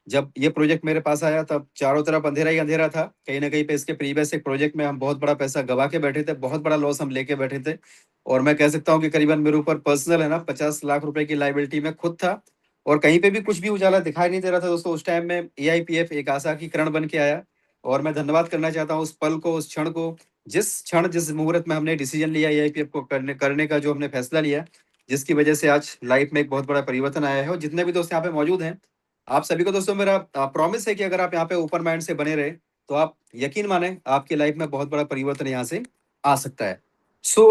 जब ये प्रोजेक्ट मेरे पास आया तब चारों तरफ अंधेरा ही अंधेरा था। कहीं ना कहीं पे इसके प्रीवियस एक प्रोजेक्ट में हम बहुत बड़ा पैसा गवा के बैठे थे, बहुत बड़ा लॉस हम लेके बैठे थे। और मैं कह सकता हूँ कि करीबन मेरे ऊपर पर्सनल है ना 50 लाख रुपए की लाइबिलिटी में खुद था। और कहीं पे भी कुछ भी उजाला दिखाई नहीं दे रहा था दोस्तों। उस टाइम में AIPF एक आशा की किरण बन के आया। और मैं धन्यवाद करना चाहता हूँ उस पल को, उस क्षण को, जिस क्षण जिस मुहूर्त में हमने डिसीजन लिया AIPF को करने का जो हमने फैसला लिया, जिसकी वजह से आज लाइफ में एक बहुत बड़ा परिवर्तन आया है। और जितने भी दोस्त यहाँ पे मौजूद हैं, आप सभी को दोस्तों मेरा प्रॉमिस है कि अगर आप यहाँ पे ओपन माइंड से बने रहे तो आप यकीन माने आपकी लाइफ में बहुत बड़ा परिवर्तन यहाँ से आ सकता है।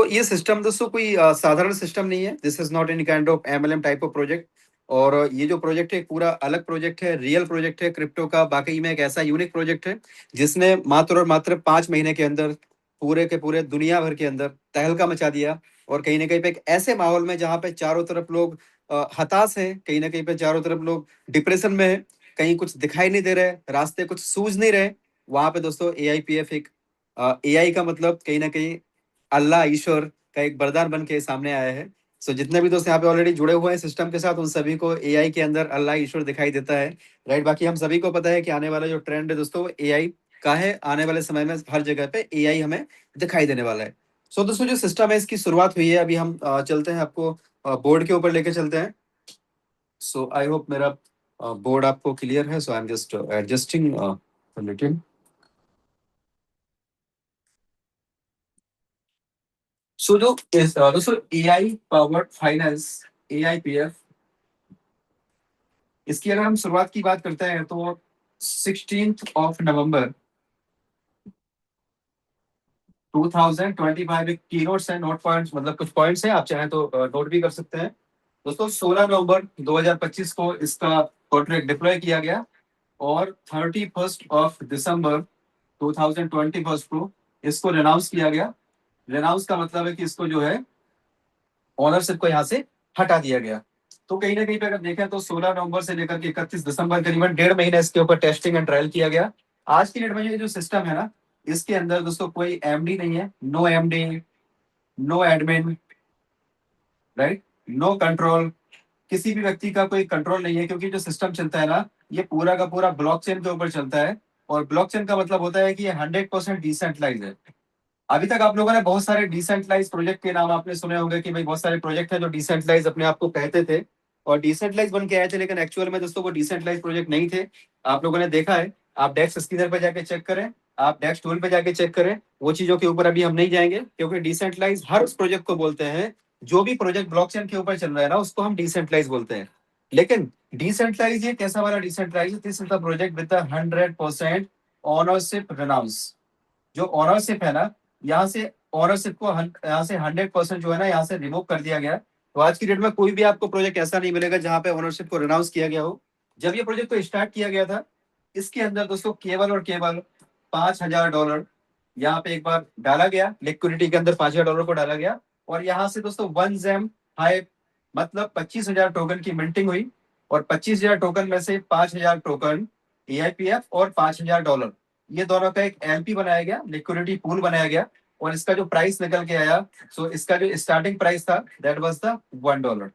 ये सिस्टम दोस्तों कोई साधारण सिस्टम नहीं है। This is not any kind of MLM type of project. और ये जो प्रोजेक्ट है पूरा अलग प्रोजेक्ट है, रियल प्रोजेक्ट है क्रिप्टो का। बाकी में एक ऐसा यूनिक प्रोजेक्ट है जिसने मात्र और मात्र 5 महीने के अंदर पूरे के पूरे दुनिया भर के अंदर तहलका मचा दिया। और कहीं ना कहीं पे एक ऐसे माहौल में जहाँ पे चारों तरफ लोग हताश हैं, कहीं ना कहीं पे चारों तरफ लोग डिप्रेशन में है, कहीं कुछ दिखाई नहीं दे रहे, रास्ते कुछ सूझ नहीं रहे, वहां पे दोस्तों AIPF एक AI का मतलब कहीं ना कहीं अल्लाह ईश्वर का एक वरदान बन के सामने आया है। जितने भी दोस्त यहाँ पे ऑलरेडी जुड़े हुए हैं सिस्टम के साथ, उन सभी को AI के अंदर अल्लाह ईश्वर दिखाई देता है। राइट। बाकी हम सभी को पता है कि आने वाला जो ट्रेंड है दोस्तों AI का है। आने वाले समय में हर जगह पे AI हमें दिखाई देने वाला है। दोस्तों जो सिस्टम है इसकी शुरुआत हुई है। अभी हम चलते हैं, आपको बोर्ड के ऊपर लेके चलते हैं। आई होप मेरा बोर्ड आपको क्लियर है। I am just adjusting little. जो दोस्तों AI पावर्ड फाइनेंस AIPF, इसकी अगर हम शुरुआत की बात करते हैं तो 16 नवंबर 2025 एक कीनोट्स है, नोट पॉइंट्स मतलब कुछ पॉइंट्स हैं, आप चाहें तो नोट भी कर सकते हैं। दोस्तों 16 नवंबर 2025 को इसका कॉन्ट्रैक्ट डिप्लॉय किया गया। और 31 दिसंबर 2021 को इसको रेनाउंस किया गया। रेनाउंस का मतलब है कि इसको जो है ओनरशिप को यहाँ से हटा दिया गया। तो कहीं ना कहीं पे अगर देखें तो 16 नवंबर से लेकर के 31 दिसंबर करीबन 1.5 महीने इसके ऊपर टेस्टिंग एंड ट्रायल किया गया। आज की डेट में ये जो सिस्टम है ना, इसके अंदर दोस्तों कोई MD नहीं है, no MD, no admin, right, no control. किसी भी व्यक्ति का कोई कंट्रोल नहीं है, क्योंकि जो सिस्टम चलता है ना, ये पूरा का पूरा ब्लॉकचेन के ऊपर चलता है। और ब्लॉकचेन का मतलब होता है कि ये 100% डिसेंट्रलाइज है। अभी तक आप लोगों ने बहुत सारे डिसेंट्रलाइज प्रोजेक्ट के नाम आपने सुने होंगे कि भाई बहुत सारे प्रोजेक्ट हैं जो डिसेंट्रलाइज अपने आप को कहते थे और डिसेंट्रलाइज बन के आए थे, लेकिन एक्चुअल में दोस्तों वो डिसेंट्रलाइज प्रोजेक्ट नहीं थे। आप लोगों ने देखा है, आप डेक्स स्कैनर पे जाके चेक करें, आप डेक्स टूल पे जाके चेक करें। वो चीजों के ऊपर अभी हम नहीं जाएंगे, क्योंकि डिसेंट्रलाइज हर उस प्रोजेक्ट को बोलते हैं जो भी प्रोजेक्ट ब्लॉकचेन के ऊपर चल रहा है ना, उसको हम डिसेंट्रलाइज बोलते हैं। लेकिन डिसेंट्रलाइज ये कैसा वाला decentralize? This is the project with 100% ownership renounce. जो ओनरशिप है ना, यहाँ से ओनरशिप को यहाँ से 100% जो है ना, यहाँ से रिमूव कर दिया गया। तो आज की डेट में कोई भी आपको प्रोजेक्ट ऐसा नहीं मिलेगा जहां पे ओनरशिप को रिनाउंस किया गया हो। जब ये प्रोजेक्ट को स्टार्ट किया गया था, इसके अंदर दोस्तों केवल और केवल $5,000 यहाँ पे एक बार डाला गया, लिक्विडिटी के अंदर $5,000 को डाला गया। और यहाँ से दोस्तों 1 जेम हाई मतलब 25,000 टोकन की मिंटिंग हुई। और 25,000 टोकन में से 5,000 टोकन AIPF और $5,000, ये दोनों का एक LP बनाया गया, लिक्विडिटी पूल बनाया गया। और इसका जो प्राइस निकल के आया, इसका जो स्टार्टिंग प्राइस था दैट वाज द $1।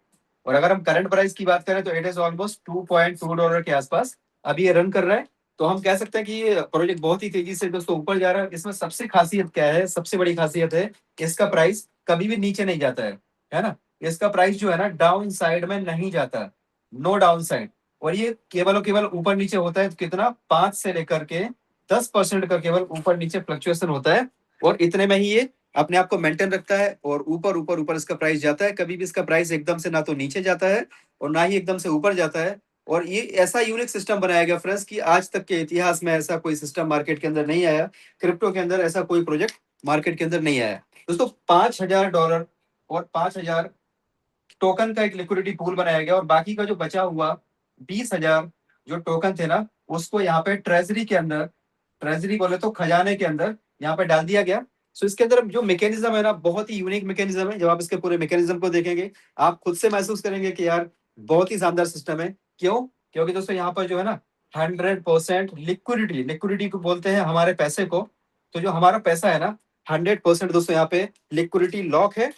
और अगर हम करंट प्राइस की बात करें तो इट इज ऑलमोस्ट $2.2 के आसपास अभी ये रन कर रहा है। तो हम कह सकते हैं कि ये प्रोजेक्ट बहुत ही तेजी से दोस्तों ऊपर जा रहा है। इसमें सबसे खासियत क्या है? सबसे बड़ी खासियत है इसका प्राइस कभी भी नीचे नहीं जाता है ना। इसका प्राइस जो है ना, डाउन साइड में नहीं जाता, नो डाउन साइड। और ये केवल और केवल ऊपर नीचे होता है। तो कितना? 5 से लेकर के 10% का केवल ऊपर नीचे फ्लक्चुएशन होता है। और इतने में ही ये अपने आप को मेंटेन रखता है और ऊपर ऊपर ऊपर इसका प्राइस जाता है। कभी भी इसका प्राइस एकदम से ना तो नीचे जाता है और ना ही एकदम से ऊपर जाता है। और ये ऐसा यूनिक सिस्टम बनाया गया फ्रेंड्स कि आज तक के इतिहास में ऐसा कोई सिस्टम मार्केट के अंदर नहीं आया। क्रिप्टो के अंदर ऐसा कोई प्रोजेक्ट मार्केट के अंदर नहीं आया। दोस्तों $5,000 और 5,000 टोकन का एक लिक्विडिटी पूल बनाया गया। और बाकी का जो बचा हुआ 20,000 जो टोकन थे ना, उसको यहाँ पे ट्रेजरी के अंदर, ट्रेजरी बोले तो खजाने के अंदर यहाँ पे डाल दिया गया। इसके अंदर जो मैकेनिज्म है ना, बहुत ही यूनिक मैकेनिज्म है। जब आप इसके पूरे मैकेनिज्म को देखेंगे, आप खुद से महसूस करेंगे कि यार बहुत ही शानदार सिस्टम है। क्यों? क्योंकि दोस्तों यहाँ पर जो है ना 100% लिक्विडिटी, लिक्विडिटी को बोलते हैं हमारे पैसे को। तो जो हमारा पैसा है ना, 100% दोस्तों यहाँ पे लिक्विडिटी लॉक है।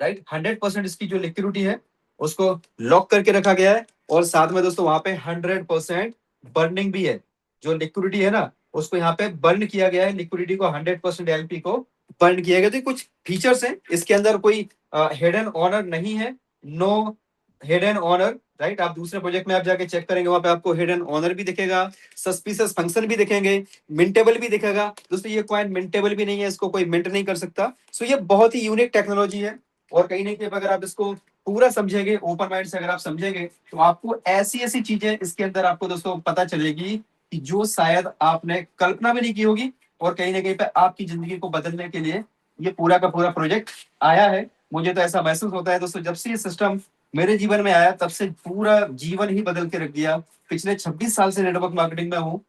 राइट, 100% इसकी जो लिक्विडिटी है उसको लॉक करके रखा गया है। और साथ में दोस्तों वहां पे 100% बर्निंग भी है, जो लिक्विडिटी है ना उसको यहाँ पे बर्न किया गया है, लिक्विडिटी को 100% एलपी को बर्न किया गया। तो कुछ फीचर्स हैं इसके अंदर, कोई हिडन ऑनर नहीं है, नो हिडन ऑनर, राइट। आप दूसरे प्रोजेक्ट में आप जाके चेक करेंगे, वहां पे आपको हिडन ऑनर भी दिखेगा, सस्पिशियस फंक्शन भी दिखेंगे, मिंटेबल भी दिखेगा। दोस्तों ये कॉइन मिंटेबल भी नहीं है, इसको कोई मिंट नहीं कर सकता। सो ये बहुत ही यूनिक टेक्नोलॉजी है, और कहीं ना कहीं अगर आप इसको पूरा समझेंगे, ओपन माइंड से अगर आप समझेंगे, तो आपको ऐसी ऐसी चीजें इसके अंदर आपको दोस्तों पता चलेगी कि जो शायद आपने कल्पना भी नहीं की होगी, और कहीं ना कहीं पे आपकी जिंदगी को बदलने के लिए ये पूरा का पूरा प्रोजेक्ट आया है। मुझे तो ऐसा महसूस होता है दोस्तों, जब से ये सिस्टम मेरे जीवन में आया तब से पूरा जीवन ही बदल के रख दिया। पिछले 26 साल से नेटवर्क मार्केटिंग में हूँ,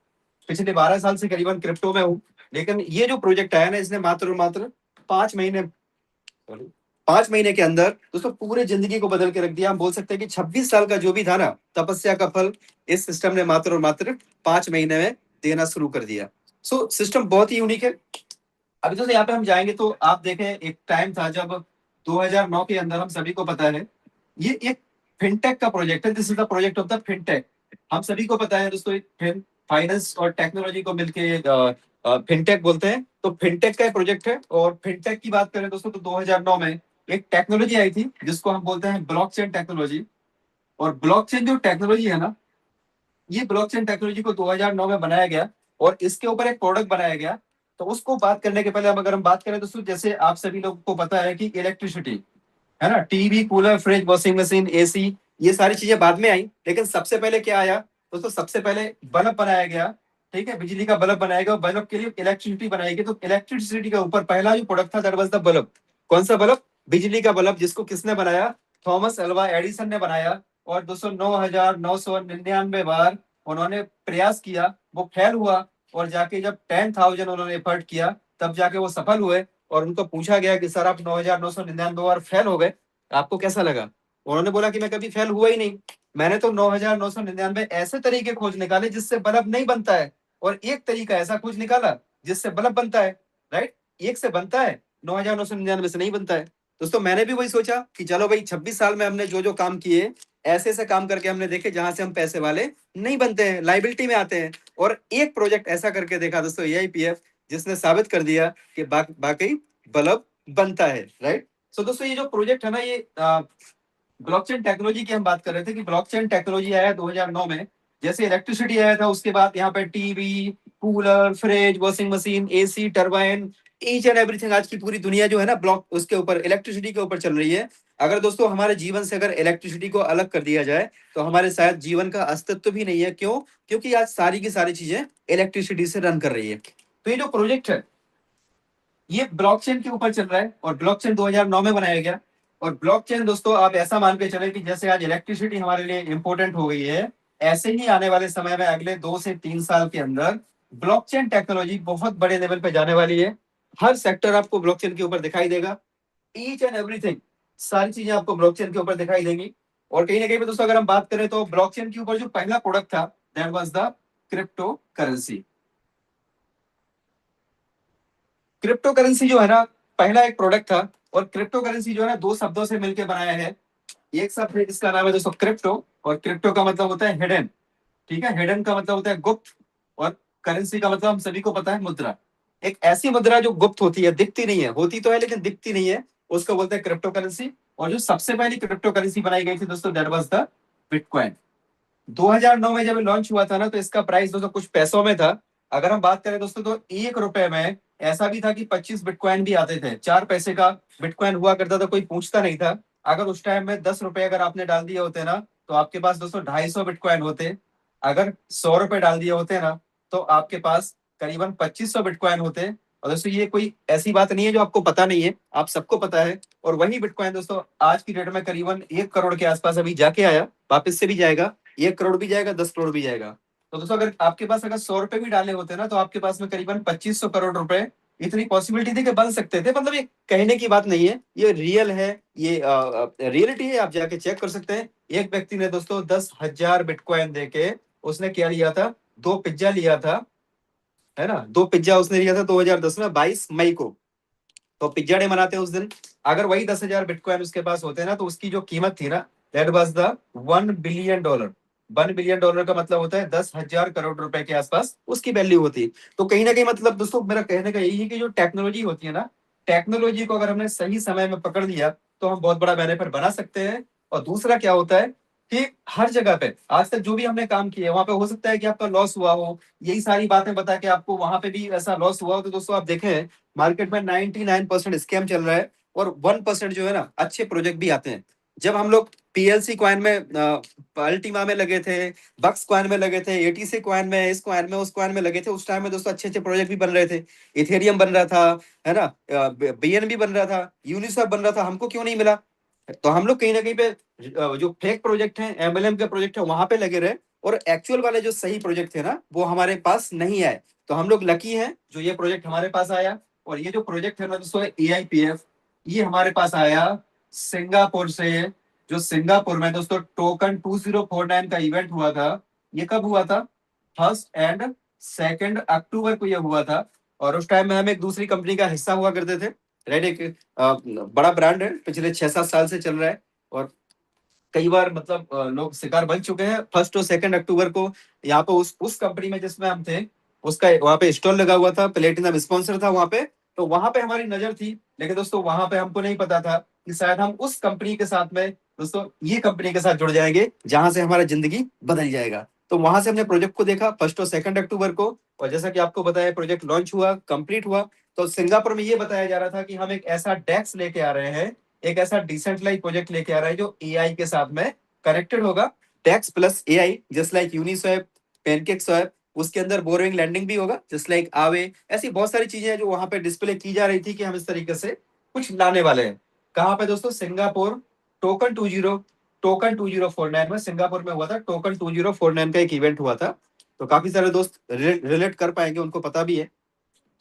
पिछले 12 साल से करीबन क्रिप्टो में हूँ, लेकिन ये जो प्रोजेक्ट आया ना, इसने मात्र और मात्र 5 महीने 5 महीने के अंदर दोस्तों पूरे जिंदगी को बदल के रख दिया। हम बोल सकते हैं कि 26 साल का जो भी था ना तपस्या का फल, इस सिस्टम ने मात्र और मात्र 5 महीने में देना शुरू कर दिया। सो सिस्टम बहुत ही यूनिक है। अभी तो यहाँ पे हम जाएंगे तो आप देखें, एक टाइम था जब 2009 के अंदर, हम सभी को पता है, ये एक फिनटेक का प्रोजेक्ट है। This is the project of the fintech. हम सभी को पता है दोस्तों, फाइनेंस और टेक्नोलॉजी को मिलके फिनटेक बोलते हैं। तो फिनटेक का प्रोजेक्ट है, और फिनटेक की बात करें दोस्तों तो 2009 में एक टेक्नोलॉजी आई थी जिसको हम बोलते हैं ब्लॉकचेन टेक्नोलॉजी। और ब्लॉकचेन जो टेक्नोलॉजी है ना, ये ब्लॉकचेन टेक्नोलॉजी को 2009 में बनाया गया, और इसके ऊपर एक प्रोडक्ट बनाया गया। तो उसको बात करने के पहले अगर हम बात करें दोस्तों, जैसे आप सभी लोगों को पता है कि इलेक्ट्रिसिटी है ना, TV, cooler, fridge, washing machine, AC, ये सारी चीजें बाद में आई, लेकिन सबसे पहले क्या आया दोस्तों, सबसे पहले बल्ब बनाया गया। ठीक है, बिजली का बल्ब बनाया गया, बल्ब के लिए इलेक्ट्रिसिटी बनाई गई। तो इलेक्ट्रिसिटी के ऊपर पहला जो प्रोडक्ट था दैट वाज द बल्ब। कौन सा बल्ब? बिजली का बल्ब, जिसको किसने बनाया? थॉमस अल्वा एडिसन ने बनाया। और दोस्तों 9,999 बार उन्होंने प्रयास किया, वो फेल हुआ, और जाके जब 10,000 उन्होंने एफर्ट किया तब जाके वो सफल हुए। और उनको पूछा गया कि सर आप 9,999 बार फेल हो गए, आपको कैसा लगा? उन्होंने बोला कि मैं कभी फेल हुआ ही नहीं, मैंने तो 9,999 ऐसे तरीके खोज निकाले जिससे बल्ब नहीं बनता है, और एक तरीका ऐसा खोज निकाला जिससे बल्ब बनता है। राइट, एक से बनता है, 9,999 से नहीं बनता है। दोस्तों मैंने भी वही सोचा कि चलो भाई, 26 साल में हमने जो जो काम किए, ऐसे ऐसे काम करके हमने देखे जहां से हम पैसे वाले नहीं बनते हैं, लाइबिलिटी में आते हैं। और एक प्रोजेक्ट ऐसा करके देखा दोस्तों, एआईपीएफ, जिसने साबित कर दिया कि वाकई बल्ब बनता है। राइट। सो दोस्तों ये जो प्रोजेक्ट है ना, ये ब्लॉकचेन टेक्नोलॉजी की हम बात कर रहे थे कि ब्लॉकचेन टेक्नोलॉजी आया 2009 में। जैसे इलेक्ट्रिसिटी आया था, उसके बाद यहाँ पे TV, cooler, fridge, washing machine, AC, turbine, each and everything, आज की पूरी दुनिया जो है ना ब्लॉक उसके ऊपर, इलेक्ट्रिसिटी के ऊपर चल रही है। अगर दोस्तों हमारे जीवन से अगर इलेक्ट्रिसिटी को अलग कर दिया जाए तो हमारे शायद जीवन का अस्तित्व भी नहीं है। क्यों? क्योंकि आज सारी की सारी चीजें इलेक्ट्रिसिटी से रन कर रही है। तो ये जो प्रोजेक्ट है ये ब्लॉकचेन के ऊपर चल रहा है, और ब्लॉकचेन 2009 में बनाया गया। और ब्लॉकचेन दोस्तों आप ऐसा मान के चले कि जैसे आज इलेक्ट्रिसिटी हमारे लिए इंपॉर्टेंट हो गई है, ऐसे ही आने वाले समय में अगले 2 से 3 साल के अंदर ब्लॉकचेन टेक्नोलॉजी बहुत बड़े लेवल पे जाने वाली है। हर सेक्टर आपको ब्लॉकचेन के ऊपर दिखाई देगा, ईच एंड एवरीथिंग, सारी चीजें आपको ब्लॉकचेन के ऊपर दिखाई देंगी। और कहीं ना कहीं पे दोस्तों अगर हम बात करें तो ब्लॉकचेन के ऊपर जो पहला प्रोडक्ट था that was the crypto currency. Crypto currency जो है ना, पहला एक प्रोडक्ट था। और क्रिप्टो करेंसी जो है ना, दो शब्दों से मिलकर बनाया है। एक शब्द है जिसका नाम है दोस्तों क्रिप्टो, और क्रिप्टो का मतलब होता है हिडन। ठीक है, हिडन का मतलब होता है गुप्त, और करेंसी का मतलब हम सभी को पता है मुद्रा। एक ऐसी मुद्रा जो गुप्त होती है, दिखती नहीं है, होती तो है लेकिन दिखती नहीं है, उसको बोलते हैं क्रिप्टो करेंसी। और जो सबसे पहली क्रिप्टो करेंसी बनाई गई थी दोस्तों दैट वाज द बिटकॉइन। 2009 में जब लॉन्च हुआ था ना, तो इसका प्राइस दोस्तों कुछ पैसों में था। अगर हम बात करें दोस्तों तो 1 रुपए में ऐसा भी था कि 25 बिटकॉइन भी आते थे। 4 पैसे का बिटकॉइन हुआ करता था, कोई पूछता नहीं था। अगर उस टाइम में 10 रुपए अगर आपने डाल दिए होते ना, तो आपके पास दोस्तों 250 बिटकॉइन होते। अगर 100 रुपए डाल दिए होते ना, तो आपके पास करीबन 2500 बिटकॉइन होते। और दोस्तों ये कोई ऐसी बात नहीं है जो आपको पता नहीं है, आप सबको पता है। और वही बिटकॉइन दोस्तों आज की डेट में करीबन 1 करोड़ के आसपास अभी जाके आया, वापस से भी जाएगा। 1 करोड़ भी जाएगा, 10 करोड़ भी जाएगा। तो दोस्तों अगर आपके पास अगर 100 रुपए भी डाले होते ना, तो आपके पास में करीबन 2500 करोड़ रुपए, इतनी पॉसिबिलिटी थी कि बन सकते थे। मतलब ये कहने की बात नहीं है, ये रियल है, ये रियलिटी है, आप जाके चेक कर सकते हैं। एक व्यक्ति ने दोस्तों 10,000 बिटकॉइन देके उसने क्या लिया था? 2 पिज्जा लिया था, है ना। 2 पिज्जा उसने लिया था 2010 में, 22 मई को। तो पिज्जा डे मनाते हैं उस दिन। अगर वही 10,000 बिटकॉइन उसके पास होते ना, तो उसकी जो कीमत थी ना that was the $1 billion. $1 billion का मतलब होता है 10,000 करोड़ रुपए के आसपास उसकी वैल्यू होती है। तो कहीं ना कहीं मतलब दोस्तों मेरा कहने का यही है कि जो टेक्नोलॉजी होती है ना, टेक्नोलॉजी को अगर हमने सही समय में पकड़ लिया तो हम बहुत बड़ा बेनिफिट बना सकते हैं। और दूसरा क्या होता है कि हर जगह पे आज तक जो भी हमने काम किया वहां पे हो सकता है कि आपका लॉस हुआ हो, यही सारी बातें बता के आपको वहां पे भी ऐसा लॉस हुआ हो। तो दोस्तों आप देखें मार्केट में 99% स्कैम चल रहा है और 1% जो है ना अच्छे प्रोजेक्ट भी आते हैं। जब हम लोग पीएलसी कॉइन में अल्टीमा में लगे थे, बक्स कॉइन में लगे थे, एटीसी कॉइन में, इस कॉइन में, उस कॉइन में लगे थे, उस टाइम में दोस्तों अच्छे अच्छे प्रोजेक्ट भी बन रहे थे। इथेरियम बन रहा था, है ना, बीएनबी बन रहा था, यूनिस्वाप बन रहा था, हमको क्यों नहीं मिला? तो हम लोग कहीं ना कहीं पे जो फेक प्रोजेक्ट है, एमएलएम के प्रोजेक्ट है, वहां पे लगे रहे और एक्चुअल वाले जो सही प्रोजेक्ट थे ना वो हमारे पास नहीं आए। तो हम लोग लकी हैं जो ये प्रोजेक्ट हमारे पास आया। और ये जो प्रोजेक्ट है ना दोस्तों एआईपीएफ, ये हमारे पास आया सिंगापुर से। जो सिंगापुर में दोस्तों टोकन 2049 का इवेंट हुआ था, ये कब हुआ था? 1 एंड 2 अक्टूबर को ये हुआ था। और उस टाइम में हम एक दूसरी कंपनी का हिस्सा हुआ करते थे। रेड एक बड़ा ब्रांड है, पिछले 6-7 साल से चल रहा है और कई बार मतलब लोग शिकार बन चुके हैं। 1 और 2 अक्टूबर को यहाँ पे उस कंपनी में जिसमें हम थे उसका वहां पे स्टॉल लगा हुआ था, प्लेटिनम स्पॉन्सर था वहां पे। तो वहां पे हमारी नजर थी, लेकिन दोस्तों वहां पे हमको नहीं पता था कि शायद हम उस कंपनी के साथ में दोस्तों ये कंपनी के साथ जुड़ जाएंगे जहां से हमारा जिंदगी बदल जाएगा। तो वहां से हमने प्रोजेक्ट को देखा 1 और 2 अक्टूबर को। और जैसा कि आपको बताया प्रोजेक्ट लॉन्च हुआ, कंप्लीट हुआ। तो सिंगापुर में ये बताया जा रहा था कि हम एक ऐसा डेक्स लेके आ रहे हैं, एक ऐसा डिसेंट्रलाइज प्रोजेक्ट लेके आ रहे हैं जो एआई के साथ में कनेक्टेड होगा। DEX plus AI just like Uniswap, PancakeSwap, उसके अंदर बोरोइंग लैंडिंग भी होगा जस्ट लाइक आवे। ऐसी बहुत सारी चीजें हैं जो वहां पे डिस्प्ले की जा रही थी कि हम इस तरीके से कुछ लाने वाले हैं। कहां पे दोस्तों? सिंगापुर। टोकन 2049 में सिंगापुर में हुआ था। टोकन 2049 का एक इवेंट हुआ था। तो काफी सारे दोस्त रिलेट कर पाएंगे, उनको पता भी है।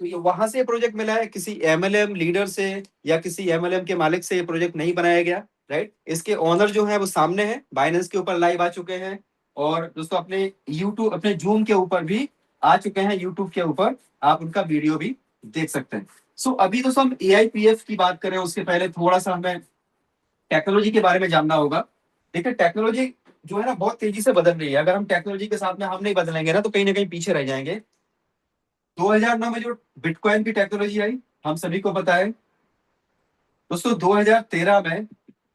तो ये वहां से प्रोजेक्ट मिला है, किसी एमएलएम लीडर से या किसी एमएलएम के मालिक से ये प्रोजेक्ट नहीं बनाया गया। राइट, इसके ओनर जो है वो सामने है, बाइनेंस के ऊपर लाइव आ चुके हैं। और दोस्तों अपने यूट्यूब, अपने जूम के ऊपर भी आ चुके हैं, यूट्यूब के ऊपर आप उनका वीडियो भी देख सकते हैं। सो अभी दोस्तों हम एआईपीएफ की बात करें उसके पहले थोड़ा सा हमें टेक्नोलॉजी के बारे में जानना होगा। देखिए टेक्नोलॉजी जो है ना बहुत तेजी से बदल रही है। अगर हम टेक्नोलॉजी के साथ में हम नहीं बदलेंगे ना तो कहीं ना कहीं पीछे रह जाएंगे। 2009 में जो बिटकॉइन की टेक्नोलॉजी आई हम सभी को पता है। दोस्तों 2013 में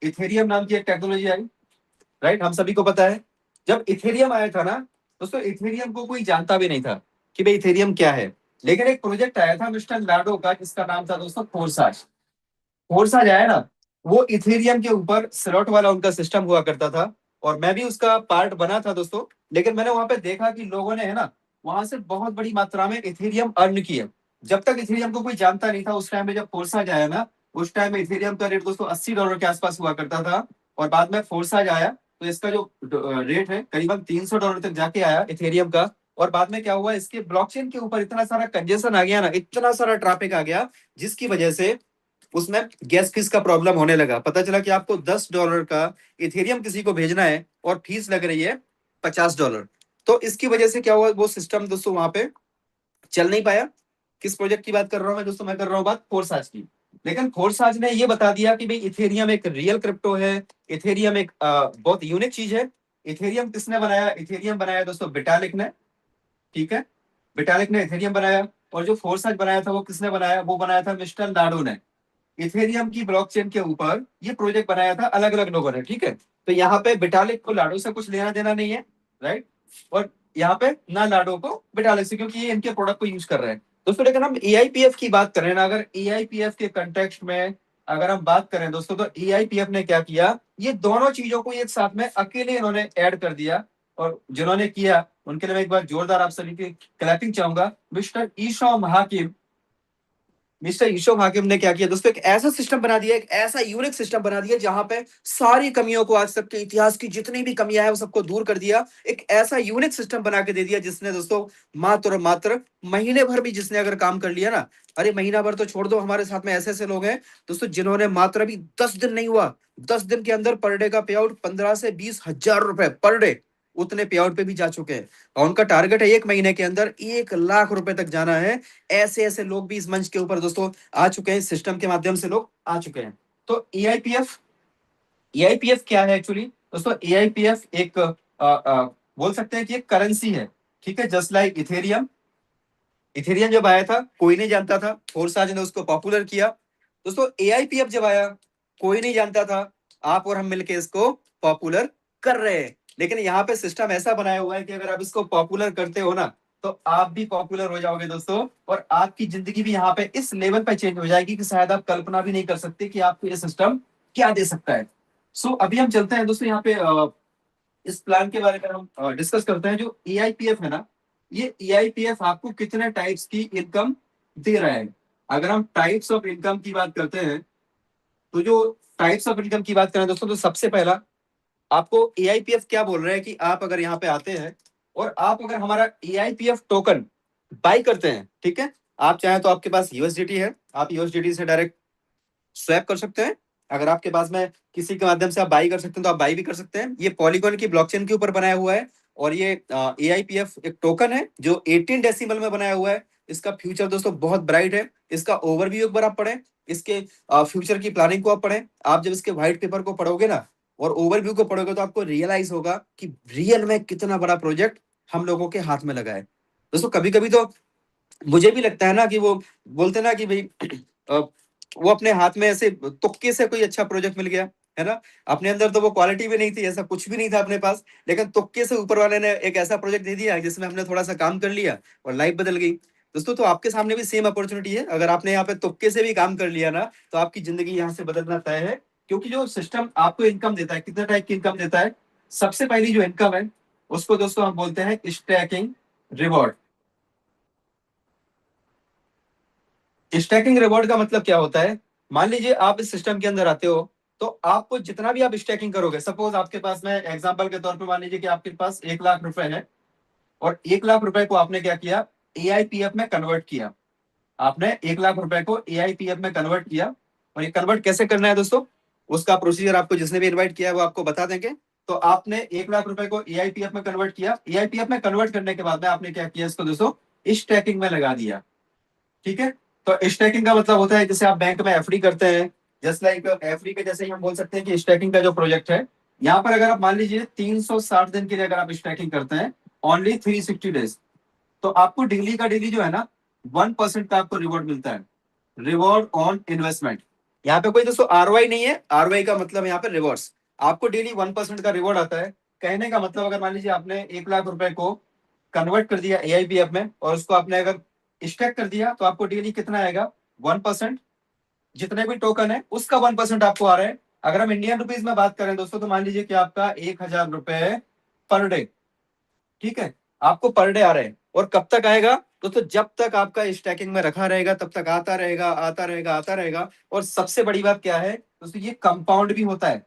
इथेरियम नाम की एक टेक्नोलॉजी आई। राइट, हम सभी को पता है। जब इथेरियम आया था ना दोस्तों, इथेरियम को कोई जानता भी नहीं था कि भाई इथेरियम क्या है। लेकिन एक प्रोजेक्ट आया था मिस्टर लाडो का जिसका नाम था दोस्तों फोरसाज। फोरसाज आया ना, वो इथेरियम के ऊपर स्लॉट वाला उनका सिस्टम हुआ करता था। और मैं भी उसका पार्ट बना था दोस्तों। लेकिन मैंने वहां पे देखा कि लोगों ने है ना वहां से बहुत बड़ी मात्रा में इथेरियम अर्न किया। जब तक इथेरियम को कोई जानता नहीं था, उस टाइम में जब फोरसाज आया ना, उस टाइम में इथेरियम का रेट दोस्तों $80 के आसपास हुआ करता था। और बाद में फोरसाज आया तो इसका जो रेट है करीबन $300 तक जाके आया इथेरियम का। और बाद में क्या हुआ, इसके ब्लॉकचेन के ऊपर इतना सारा कंजेशन आ गया ना, इतना सारा ट्रैफिक आ गया, जिसकी वजह से उसमें गैस फीस का प्रॉब्लम होने लगा। पता चला कि आपको $10 का इथेरियम किसी को भेजना है और फीस लग रही है $50। तो इसकी वजह से क्या हुआ, वो सिस्टम दोस्तों वहां पे चल नहीं पाया। किस प्रोजेक्ट की बात कर रहा हूं मैं दोस्तों? मैं कर रहा हूं बात फोरसाज की। लेकिन फोरसाज ने ये बता दिया कि भाई इथेरियम एक रियल क्रिप्टो है, इथेरियम एक बहुत यूनिक चीज है। इथेरियम किसने बनाया? इथेरियम बनाया दोस्तों विटालिक ने। ठीक है, विटालिक ने इथेरियम बनाया। और जो फोरसाज बनाया था वो किसने बनाया? वो बनाया था मिस्टर नाडो ने। इथेरियम की ब्लॉकचेन के ऊपर ये प्रोजेक्ट बनाया था अलग अलग लोगों ने। ठीक है, तो यहाँ पे विटालिक को लाडो से कुछ लेना देना नहीं है। राइट, और यहाँ पे ना लाडो को विटालिक से, क्योंकि ये इनके प्रोडक्ट को यूज कर रहे हैं दोस्तों। लेकिन हम एआईपीएफ की बात करें ना, अगर एआईपीएफ के कंटेक्स्ट में अगर हम बात करें दोस्तों, तो एआईपीएफ ने क्या किया, ये दोनों चीजों को एक साथ में अकेले इन्होंने ऐड कर दिया। और जिन्होंने किया उनके लिए मैं एक बार जोरदार आप सभी की क्लैपिंग चाहूंगा। मिस्टर ईशॉम हाकिम। मिस्टर यूसुफ हाकिम ने क्या किया दोस्तों, एक ऐसा सिस्टम बना दिया, एक ऐसा यूनिक सिस्टम बना दिया जहां पे सारी कमियों को, आज तक के इतिहास की जितनी भी कमियां है वो सबको दूर कर दिया। एक ऐसा यूनिक सिस्टम बना के दे दिया जिसने दोस्तों मात्र और मात्र महीने भर भी जिसने अगर काम कर लिया ना, अरे महीना भर तो छोड़ दो, हमारे साथ में ऐसे ऐसे लोग हैं दोस्तों जिन्होंने मात्र अभी 10 दिन नहीं हुआ, 10 दिन के अंदर पर डे का पे आउट 15 से 20 हजार रुपए पर डे, उतने पे आउट पे भी जा चुके हैं। और उनका टारगेट है 1 महीने के अंदर 1 लाख रुपए तक जाना है। ऐसे ऐसे लोग भी इस मंच के ऊपर दोस्तों आ चुके हैं, सिस्टम के माध्यम से लोग आ चुके हैं। तो एआईपीएफ, एआईपीएफ क्या है एक्चुअली दोस्तों? एआईपीएफ एक बोल सकते हैं कि एक करेंसी है, ठीक है, जस्ट लाइक इथेरियम। इथेरियम जब आया था कोई नहीं जानता था, फोर्साज ने उसको पॉपुलर किया। दोस्तों एआईपीएफ जब आया कोई नहीं जानता था, आप और हम मिलके इसको पॉपुलर कर रहे हैं। लेकिन यहाँ पे सिस्टम ऐसा बनाया हुआ है कि अगर आप इसको पॉपुलर करते हो ना, तो आप भी पॉपुलर हो जाओगे दोस्तों, और आपकी जिंदगी भी यहाँ पे इस लेवल पे चेंज हो जाएगी कि शायद आप कल्पना भी नहीं कर सकते कि आपको ये सिस्टम क्या दे सकता है। सो अभी हम चलते हैं दोस्तों यहाँ पे इस प्लान के बारे में हम डिस्कस करते हैं। जो एआईपीएफ है ना, ये एआईपीएफ आपको कितने टाइप्स की इनकम दे रहा है। अगर हम टाइप्स ऑफ इनकम की बात करते हैं, तो जो टाइप्स ऑफ इनकम की बात करें दोस्तों, तो सबसे पहला आपको एआईपीएफ क्या बोल रहा है कि आप अगर यहाँ पे आते हैं और आप अगर हमारा एआईपीएफ टोकन बाई करते हैं, ठीक है, आप चाहें तो आपके पास यूएसडीटी है, आप यूएसडीटी से डायरेक्ट स्वैप कर सकते हैं। अगर आपके पास में किसी के माध्यम से आप बाई कर सकते हैं तो आप बाई भी कर सकते हैं। ये पॉलीगॉन की ब्लॉकचेन के ऊपर बनाया हुआ है, और ये एआईपीएफ एक टोकन है जो 18 डेसिमल में बनाया हुआ है। इसका फ्यूचर दोस्तों बहुत ब्राइट है। इसका ओवरव्यू एक बार आप पढ़ें, इसके फ्यूचर की प्लानिंग को आप पढ़ें। आप जब इसके व्हाइट पेपर को पढ़ोगे ना और ओवरव्यू को पढ़ोगे, तो आपको रियलाइज होगा कि रियल में कितना बड़ा प्रोजेक्ट हम लोगों के हाथ में लगा है। दोस्तों कभी कभी तो मुझे भी लगता है ना कि वो बोलते ना कि भाई वो अपने हाथ में ऐसे तुक्के से कोई अच्छा प्रोजेक्ट मिल गया है ना। अपने अंदर तो वो क्वालिटी भी नहीं थी, ऐसा कुछ भी नहीं था अपने पास, लेकिन तुक्के से ऊपर वाले ने एक ऐसा प्रोजेक्ट दे दिया जिसमें हमने थोड़ा सा काम कर लिया और लाइफ बदल गई। दोस्तों तो आपके सामने भी सेम अपॉर्चुनिटी है। अगर आपने यहाँ पे तुक्के से भी काम कर लिया ना, तो आपकी जिंदगी यहाँ से बदलना तय है। क्योंकि जो सिस्टम आपको इनकम देता है, कितने टाइप की इनकम देता है। सबसे पहली जो इनकम है उसको दोस्तों हम बोलते हैं स्टैकिंग रिवॉर्ड। स्टैकिंग रिवॉर्ड का मतलब क्या होता है। मान लीजिए आप इस सिस्टम के अंदर आते हो, तो आपको जितना भी आप स्टैकिंग करोगे, सपोज आपके पास में एग्जांपल के तौर पे मान लीजिए कि आपके पास 1 लाख रुपए है, और 1 लाख रुपए को आपने क्या किया, एआईपीएफ में कन्वर्ट किया। आपने 1 लाख रुपए को एआईपीएफ में कन्वर्ट किया, और ये कन्वर्ट कैसे करना है दोस्तों, उसका प्रोसीजर आपको जिसने भी इन्वाइट किया है वो आपको बता देंगे। तो आपने 1 लाख रुपए को एआईपीएफ में कन्वर्ट किया, एआईपीएफ में कन्वर्ट करने के बाद में आपने क्या किया, इसको दोस्तों स्टैकिंग में लगा दिया। ठीक है, तो स्टैकिंग का मतलब होता है जैसे आप बैंक में एफडी करते हैं, जस्ट लाइक एफडी के जैसे ही हम बोल सकते हैं कि स्टैकिंग का जो प्रोजेक्ट है, यहाँ पर अगर आप मान लीजिए 360 दिन के लिए अगर आप स्टैकिंग करते हैं, ओनली 360 डेज, तो आपको डेली का डेली जो है ना 1% का आपको रिवॉर्ड मिलता है, रिवॉर्ड ऑन इन्वेस्टमेंट। यहाँ पे कोई दोस्तों आरओआई नहीं है, आरओआई का मतलब यहाँ पे रिवॉर्ड्स। आपको डेली 1% का रिवॉर्ड आता है। कहने का मतलब अगर मान लीजिए आपने 1 लाख रुपए को कन्वर्ट कर दिया एआईबीएफ में, और उसको आपने अगर स्टैक कर दिया, तो आपको डेली कितना आएगा, 1%। जितने भी टोकन है उसका 1% आपको आ रहा है। अगर हम इंडियन रुपीज में बात करें दोस्तों, तो मान लीजिए कि आपका 1,000 रुपए पर डे, ठीक है, आपको पर डे आ रहे हैं। और कब तक आएगा दोस्तों, जब तक आपका स्टैकिंग में रखा रहेगा तब तक आता रहेगा, आता रहेगा, आता रहेगा। और सबसे बड़ी बात क्या है दोस्तों, ये कंपाउंड भी होता है।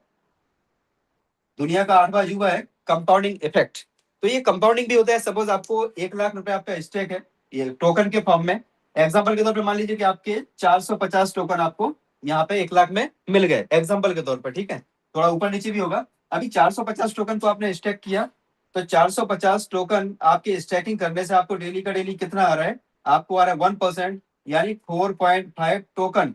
दुनिया का 8वां अजूबा है कंपाउंडिंग इफेक्ट। तो ये कंपाउंडिंग भी होता है। सपोज आपको 1 लाख रुपए आपका स्टेक है ये टोकन के फॉर्म में। एग्जाम्पल के तौर पे मान लीजिए कि आपके 450 टोकन आपको यहाँ पे 1 लाख में मिल गए, एग्जाम्पल के तौर पर, ठीक है, थोड़ा ऊपर नीचे भी होगा। अभी 450 टोकन तो आपने स्टेक किया, तो 450 टोकन आपके स्टेकिंग करने से आपको डेली का डेली कितना आ रहा है, आपको आ रहा है 1%, यानी 4.5 टोकन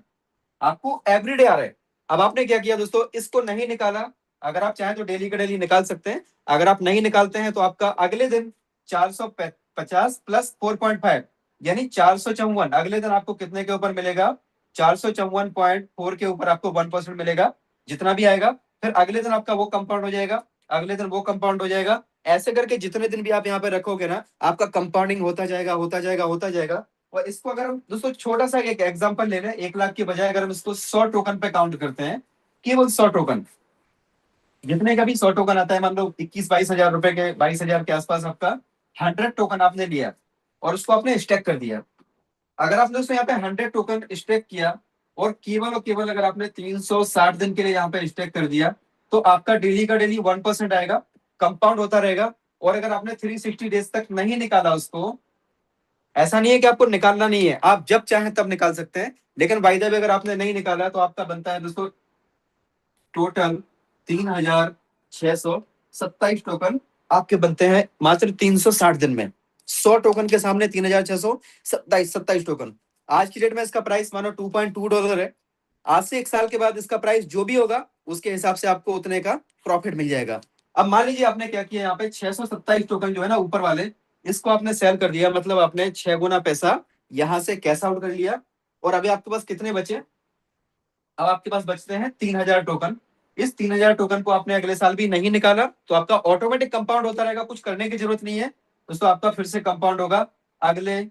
आपको एवरीडे आ रहा है। अब आपने क्या किया दोस्तों, इसको नहीं निकाला। अगर आप चाहें तो डेली का डेली निकाल सकते हैं। अगर आप नहीं निकालते हैं तो आपका अगले दिन 450 प्लस 4.5 यानी 454, अगले दिन आपको कितने के ऊपर मिलेगा, 454.4 के ऊपर आपको 1% मिलेगा। जितना भी आएगा फिर अगले दिन आपका वो कंपाउंड हो जाएगा, अगले दिन वो कंपाउंड हो जाएगा। ऐसे करके जितने दिन भी आप यहाँ पे रखोगे ना, आपका कंपाउंडिंग होता जाएगा, होता जाएगा, होता जाएगा। और इसको अगर हम दोस्तों छोटा सा एक एग्जांपल ले लें, 1 लाख के बजाय अगर हम इसको 100 टोकन पे काउंट करते हैं, केवल 100 टोकन, जितने का भी 100 टोकन आता है, मान लो 21-22 हजार रुपए के, 22 हजार के आसपास आपका 100 टोकन आपने लिया और उसको आपने स्टेक कर दिया। अगर आपने उसमें यहाँ पे 100 टोकन स्टेक किया, और केवल अगर आपने 360 दिन के लिए यहाँ पे स्टेक कर दिया, तो आपका डेली का डेली 1% आएगा, कंपाउंड होता रहेगा। और अगर आपने 360 डेज तक नहीं निकाला उसको, ऐसा नहीं है कि आपको निकालना नहीं है, आप जब चाहें तब निकाल सकते हैं, लेकिन बाय द वे अगर आपने नहीं निकाला तो आपका बनता है दोस्तों टोटल 3,627 टोकन आपके बनते हैं मात्र 360 दिन में। 100 टोकन के सामने 3,627 टोकन। आज की डेट में इसका प्राइस मानो $2.2 है। आज से 1 साल के बाद इसका प्राइस जो भी होगा उसके हिसाब से आपको उतने का प्रॉफिट मिल जाएगा। अब मान लीजिए आपने क्या किया, यहाँ पे 627 टोकन जो है ना ऊपर वाले, इसको आपने सेल कर दिया, मतलब आपने 6 गुना पैसा यहाँ से कैश आउट कर लिया। और अभी आपके पास कितने बचे? अब आपके पास बचते हैं 3000 टोकन। इस 3000 टोकन को आपने अगले साल भी नहीं निकाला तो आपका ऑटोमेटिक कंपाउंड होता रहेगा, कुछ करने की जरूरत नहीं है दोस्तों। आपका फिर से कंपाउंड होगा। अगले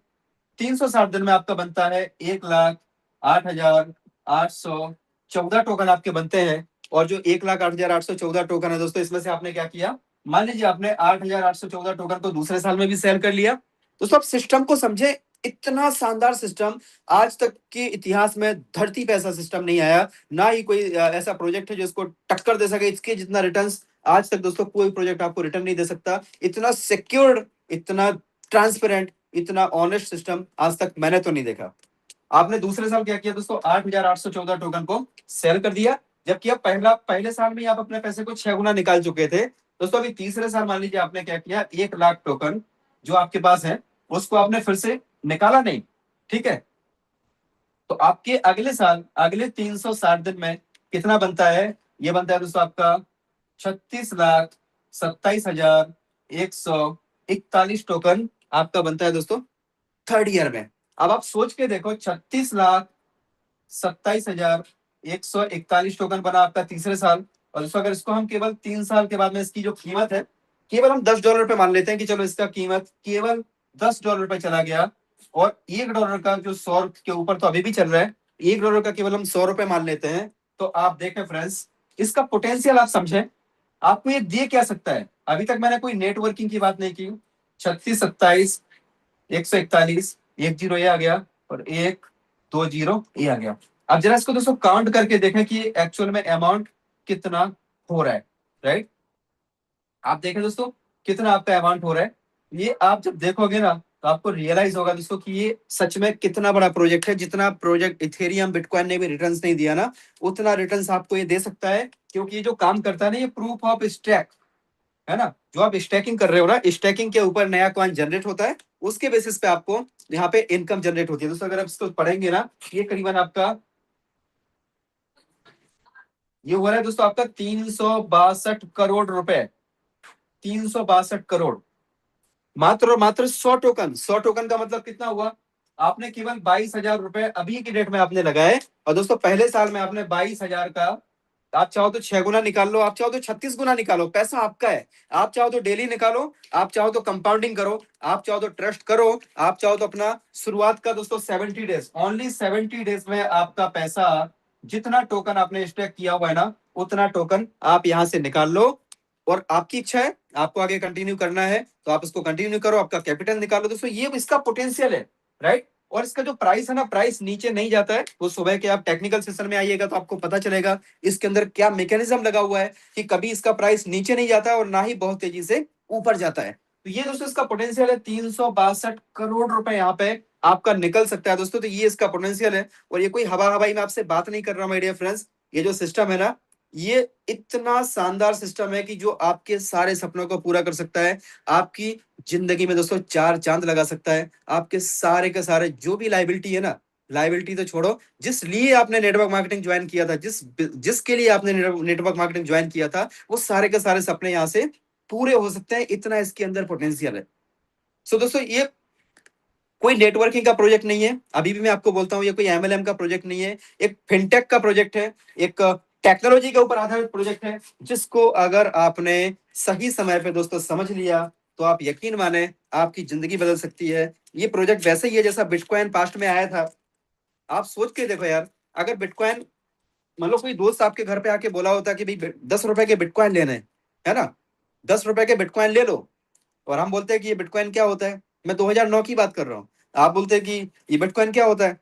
360 दिन में आपका बनता है 1,08,814 टोकन आपके बनते हैं। और जो 1,08,814 टोकन है दोस्तों, इसमें से आपने क्या किया, मान लीजिए आपने 8,814 टोकन को दूसरे साल में भी सेल कर लिया। दोस्तों आप सिस्टम को समझे, इतना शानदार सिस्टम आज तक के इतिहास में धरती पे ऐसा सिस्टम नहीं आया। ना ही कोई ऐसा प्रोजेक्ट है जो इसको टक्कर दे सके। इसके जितना रिटर्न्स आज तक दोस्तों कोई प्रोजेक्ट आपको रिटर्न नहीं दे सकता। इतना सिक्योर्ड, इतना ट्रांसपेरेंट, इतना ऑनेस्ट सिस्टम आज तक मैंने तो नहीं देखा। आपने दूसरे साल क्या किया दोस्तों, 8,814 टोकन को सेल कर दिया, जबकि आप पहले साल में आप अपने पैसे को 6 गुना निकाल चुके थे। दोस्तों अभी तीसरे साल मान लीजिए आपने क्या किया, 1 लाख टोकन जो आपके पास है उसको आपने फिर से निकाला नहीं, ठीक है। तो आपके अगले साल अगले 360 दिन में कितना बनता है? ये बनता है दोस्तों आपका 36,27,141 टोकन आपका बनता है दोस्तों थर्ड ईयर में। अब आप सोच के देखो, 36,27,141 टोकन बना आपका तीसरे साल। और दोस्तों अगर इसको हम केवल 3 साल के बाद में इसकी जो कीमत है, केवल हम $10 पे मान लेते हैं कि चलो इसका कीमत केवल $10 पे चला गया। और $1 का जो 100 के ऊपर तो अभी भी चल रहा है, $1 का केवल हम ₹100 मान लेते हैं। तो आप देखें फ्रेंड्स, इसका पोटेंशियल आप समझें, आपको ये दे क्या सकता है। अभी तक मैंने कोई नेटवर्किंग की बात नहीं की। 36,27,141, 10 ये आ गया और 120 ये आ गया। अब जरा इसको दोस्तों काउंट करके देखें कि एक्चुअल में अमाउंट कितना हो रहा है, राइट। आप देखें दोस्तों कितना आपका अमाउंट हो रहा है। ये आप जब देखोगे ना तो आपको रियलाइज होगा दोस्तों कि ये सच में कितना बड़ा प्रोजेक्ट है। जितना प्रोजेक्ट इथेरियम बिटकॉइन ने भी रिटर्न्स नहीं दिया ना, उतना रिटर्न्स आपको ये दे सकता है। क्योंकि ये जो काम करता है ना, ये प्रूफ ऑफ स्टैक है ना। जो आप स्टैकिंग कर रहे हो ना, स्टैकिंग के ऊपर नया कॉइन जनरेट होता है, उसके बेसिस पे आपको यहाँ पे इनकम जनरेट होती है। दोस्तों अगर आप इसको पढ़ेंगे ना, ये करीबन आपका ये हो रहा है दोस्तों आपका 362 करोड़ रुपए। 362 करोड़, मात्र और मात्र 100 टोकन। 100 टोकन का मतलब कितना हुआ? आपने केवल 22,000 रुपए अभी की डेट में आपने लगाए। और दोस्तों पहले साल में आपने 22,000 का, आप चाहो तो 6 गुना निकाल लो, आप चाहो तो 36 गुना निकालो, पैसा आपका है। आप चाहो तो डेली निकालो, आप चाहो तो कंपाउंडिंग करो, आप चाहो तो ट्रस्ट करो, आप चाहो तो अपना शुरुआत का दोस्तों 70 डेज, ओनली 70 डेज में आपका पैसा, जितना टोकन आपने स्टेक किया हुआ है ना, उतना टोकन आप यहां से निकाल लो। और आपकी इच्छा है, आपको आगे कंटिन्यू करना है तो आप इसको कंटिन्यू करो, आपका कैपिटल निकालो। दोस्तों ये इसका पोटेंशियल है, राइट। और इसका जो प्राइस है ना, प्राइस नीचे नहीं जाता है। वो सुबह के आप टेक्निकल सेशन में आइएगा तो आपको पता चलेगा इसके अंदर क्या मैकेनिज्म लगा हुआ है कि कभी इसका प्राइस नीचे नहीं जाता है और ना ही बहुत तेजी से ऊपर जाता है। तो ये दोस्तों इसका पोटेंशियल है, 362 करोड़ रुपए यहाँ पे आपका निकल सकता है दोस्तों। तो ये इसका पोटेंशियल है। और ये कोई हवा हवाई में आपसे बात नहीं कर रहा माय डियर फ्रेंड्स। ये जो सिस्टम है ना, ये इतना शानदार सिस्टम है कि जो आपके सारे सपनों को पूरा कर सकता है। आपकी जिंदगी में दोस्तों 4 चांद लगा सकता है। आपके सारे के सारे जो भी लाइबिलिटी है ना, लाइबिलिटी तो छोड़ो, जिस लिए आपने नेटवर्क मार्केटिंग ज्वाइन किया था, जिसके लिए आपने नेटवर्क मार्केटिंग ज्वाइन किया था, वो सारे के सारे सपने यहाँ से पूरे हो सकते हैं। इतना इसके अंदर पोटेंशियल है। सो दोस्तों ये कोई नेटवर्किंग का प्रोजेक्ट नहीं है, अभी भी मैं आपको बोलता हूं, ये कोई एमएलएम का प्रोजेक्ट नहीं है। एक फिनटेक का प्रोजेक्ट है, एक टेक्नोलॉजी के ऊपर आधारित प्रोजेक्ट है, जिसको अगर आपने सही समय पे दोस्तों समझ लिया तो आप यकीन माने आपकी जिंदगी बदल सकती है। ये प्रोजेक्ट वैसे ही है जैसा बिटकॉइन पास्ट में आया था। आप सोच के देखो यार, अगर बिटकॉइन, मान लो कोई दोस्त आपके घर पे आके बोला होता कि भाई 10 रुपए के बिटकॉइन लेने है ना, 10 रुपए के बिटकॉइन ले लो। और हम बोलते हैं कि ये बिटकॉइन क्या होता है, मैं 2009 की बात कर रहा हूँ। आप बोलते हैं कि ये बिटकॉइन क्या होता है,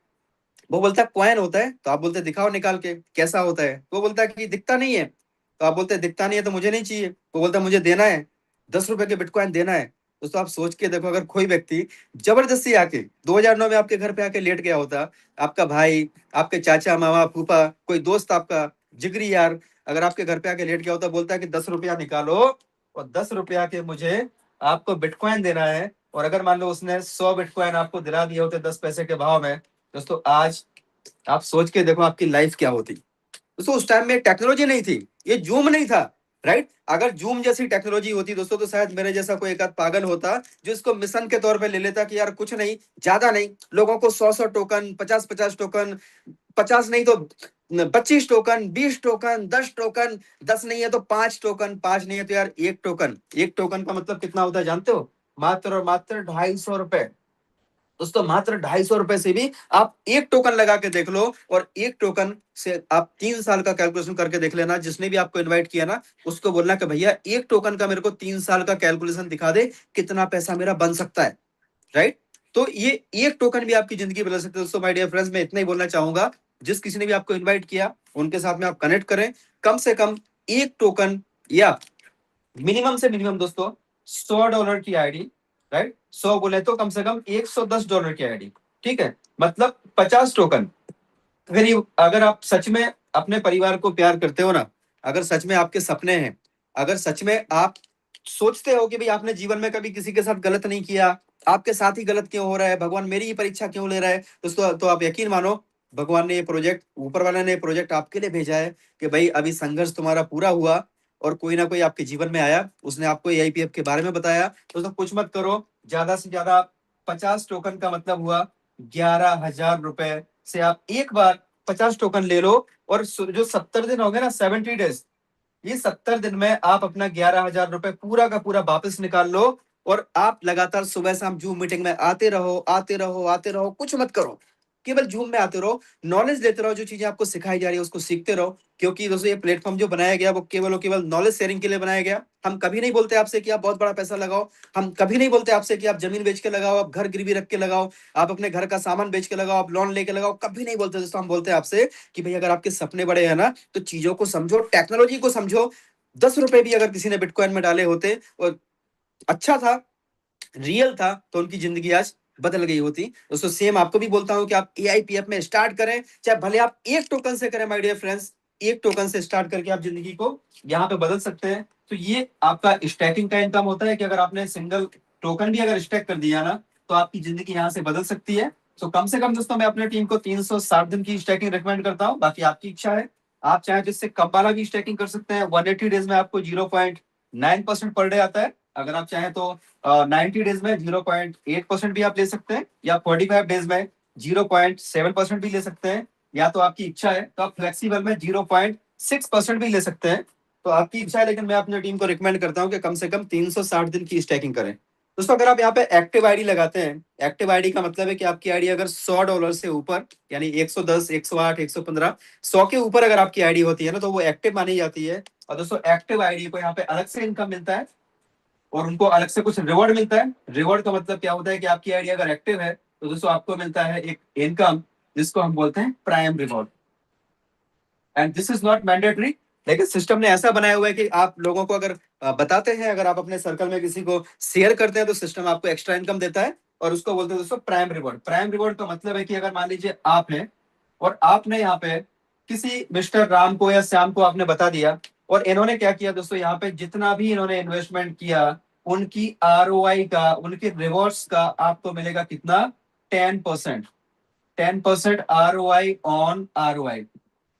वो बोलता है कॉइन होता है। तो आप बोलते हैं दिखाओ निकाल के कैसा होता है। वो बोलता है कि दिखता नहीं है। तो आप बोलते हैं दिखता नहीं है तो मुझे नहीं चाहिए। वो बोलता है मुझे देना है, 10 रुपए के बिटकॉइन देना है। दोस्तों आप सोच के देखो, अगर कोई व्यक्ति जबरदस्ती आके 2009 में आपके घर पे आके लेट गया होता, आपका भाई, आपके चाचा मामा फूफा, कोई दोस्त आपका जिगरी यार, अगर आपके घर पे आके लेट गया होता, बोलता है कि 10 रुपया निकालो और 10 रुपया के मुझे आपको बिटकॉइन देना है। और अगर मान लो उसने 100 बिटकॉइन आपको दिला दिए होते 10 पैसे के भाव में, दोस्तों आज आप सोच के देखो आपकी लाइफ क्या होती। दोस्तों उस टाइम में टेक्नोलॉजी नहीं थी, ये जूम नहीं था, राइट। अगर जूम जैसी टेक्नोलॉजी होती दोस्तों तो शायद मेरे जैसा कोई एक आध पागल होता जो इसको मिशन के तौर पे ले लेता कि यार कुछ नहीं, ज्यादा नहीं, लोगों को 100 टोकन, 50 टोकन, 50 नहीं तो 25 टोकन, 20 टोकन, 10 टोकन, 10 नहीं है तो 5 टोकन, 5 नहीं है तो यार 1 टोकन। 1 टोकन का मतलब कितना होता है जानते हो? मात्र और मात्र 250 रुपए। दोस्तों मात्र 250 रुपए से भी आप 1 टोकन लगा के देख लो, और 1 टोकन से आप 3 साल का कैलकुलेशन करके देख लेना। जिसने भी आपको इनवाइट किया ना उसको बोलना कि भैया 1 टोकन का मेरे को 3 साल का कैलकुलेशन दिखा दे, कितना पैसा मेरा बन सकता है। राइट। तो ये 1 टोकन भी आपकी जिंदगी बदल सकते हैं। दोस्तों माय डियर फ्रेंड्स, मैं इतना ही बोलना चाहूंगा, जिस किसी ने भी आपको इनवाइट किया उनके साथ में आप कनेक्ट करें। कम से कम 1 टोकन, या मिनिमम से मिनिमम दोस्तों $100 की आईडी। राइट, 100 बोले तो कम से कम $110 की आईडी। ठीक है, मतलब 50 टोकन। अगर आप सच में अपने परिवार को प्यार करते हो ना, अगर सच में आपके सपने हैं, अगर सच में आप सोचते हो कि भाई आपने जीवन में कभी किसी के साथ गलत नहीं किया, आपके साथ ही गलत क्यों हो रहा है, भगवान मेरी ही परीक्षा क्यों ले रहा है दोस्तों, तो आप यकीन मानो भगवान ने ये प्रोजेक्ट, ऊपर वाले ने ये प्रोजेक्ट आपके लिए भेजा है कि भाई अभी संघर्ष तुम्हारा पूरा हुआ और कोई ना कोई आपके जीवन में आया, उसने आपको एआईपीएफ के बारे में बताया। दोस्तों कुछ मत करो, ज्यादा से ज्यादा 50 टोकन का मतलब हुआ 11,000 रुपए से आप एक बार 50 टोकन ले लो। और जो 70 दिन हो गए ना, 70 डेज, ये 70 दिन में आप अपना 11,000 रुपए पूरा का पूरा वापस निकाल लो। और आप लगातार सुबह शाम जूम मीटिंग में आते रहो, आते रहो, आते रहो, कुछ मत करो, केवल जूम में आते रहो, नॉलेज लेते रहो, जो चीजें आपको सिखाई जा रही है उसको सीखते रहो। क्योंकि दोस्तों ये प्लेटफॉर्म जो बनाया गया वो केवल और केवल नॉलेज शेयरिंग के लिए बनाया गया। हम कभी नहीं बोलते आपसे कि आप बहुत बड़ा पैसा लगाओ, हम कभी नहीं बोलते आपसे कि आप जमीन बेच के लगाओ, आप घर गिरवी रख के लगाओ, आप अपने घर का सामान बेच के लगाओ, आप लोन लेके लगाओ, कभी नहीं बोलते दोस्तों। हम बोलते हैं आपसे कि भाई अगर आपके सपने बड़े हैं ना तो चीजों को समझो, टेक्नोलॉजी को समझो। 10 रुपए भी अगर किसी ने बिटकॉइन में डाले होते और अच्छा था, रियल था, तो उनकी जिंदगी आज बदल गई होती। दोस्तों सेम आपको भी बोलता हूं कि आप एआईपीएफ में स्टार्ट करें, चाहे भले आप 1 टोकन से करें माय डियर फ्रेंड्स। 1 टोकन से स्टार्ट करके आप जिंदगी को यहाँ पे बदल सकते हैं। तो ये आपका स्टैकिंग का इनकम होता है कि अगर आपने सिंगल टोकन भी अगर स्टैक कर दिया ना तो आपकी जिंदगी यहाँ से बदल सकती है। तो कम से कम दोस्तों मैं अपने टीम को 360 दिन की स्टैकिंग रिकमेंड करता हूँ, बाकी आपकी इच्छा है। आप चाहे तो इससे कम वाला भी स्टैकिंग कर सकते हैं। 180 डेज में आपको 0.9% पर डे आता है। अगर आप चाहें तो 90 डेज में 0.8% भी आप ले सकते हैं, या 45 डेज में 0.7% भी ले सकते हैं, या तो आपकी इच्छा है तो आप फ्लेक्सिबल में 0.6% भी ले सकते हैं। तो आपकी इच्छा है, लेकिन मैं अपनी टीम को रिकमेंड करता हूं कि कम से कम 360 दिन की स्टैकिंग करें। दोस्तों अगर आप यहाँ पे एक्टिव आईडी लगाते हैं, एक्टिव आईडी का मतलब है कि आपकी आईडी अगर $100 से ऊपर, यानी 110, 108, 115, 100 के ऊपर अगर आपकी आईडी होती है ना तो वो एक्टिव मानी जाती है। और दोस्तों एक्टिव आईडी को यहाँ पे अलग से इनकम मिलता है और उनको अलग से कुछ रिवॉर्ड मिलता है। रिवॉर्ड का मतलब क्या होता है कि आपकी आईडी अगर एक्टिव है तो दोस्तों आपको मिलता है एक इनकम, जिसको हम बोलते हैं prime reward. And this is not mandatory, लेकिन सिस्टम ने ऐसा बनाया हुआ है कि आप लोगों को अगर बताते हैं, अगर आप अपने सर्कल में किसी को शेयर करते हैं तो सिस्टम आपको एक्स्ट्रा इनकम देता है। और उसको बोलते हैं दोस्तों प्राइम रिवॉर्ड। प्राइम रिवॉर्ड का मतलब है कि अगर मान लीजिए आप हैं और आपने यहाँ पे किसी मिस्टर राम को या श्याम को आपने बता दिया, और इन्होंने क्या किया दोस्तों, यहाँ पे जितना भी इन्होंने इन्वेस्टमेंट किया उनकी आरओआई का, उनके रिवॉर्ड्स का आपको मिलेगा कितना? 10%। 10% आरओआई ऑन आरओआई।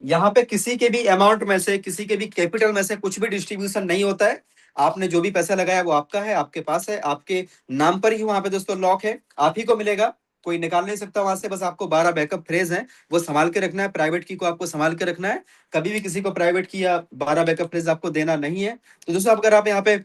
यहाँ पे किसी के भी अमाउंट में से, किसी के भी कैपिटल में से कुछ भी डिस्ट्रीब्यूशन नहीं होता है। आपने जो भी पैसा लगाया वो आपका है, आपके पास है, आपके नाम पर ही वहां पे दोस्तों लॉक है, आप ही को मिलेगा, कोई निकाल नहीं सकता वहां से। बस आपको 12 बैकअप फ्रेज हैं, वो संभाल के रखना है। प्राइवेट की को आपको संभाल के रखना है, कभी भी किसी को प्राइवेट की या 12 बैकअप फ्रेज आपको देना नहीं है। तो दोस्तों अगर आप यहाँ पे,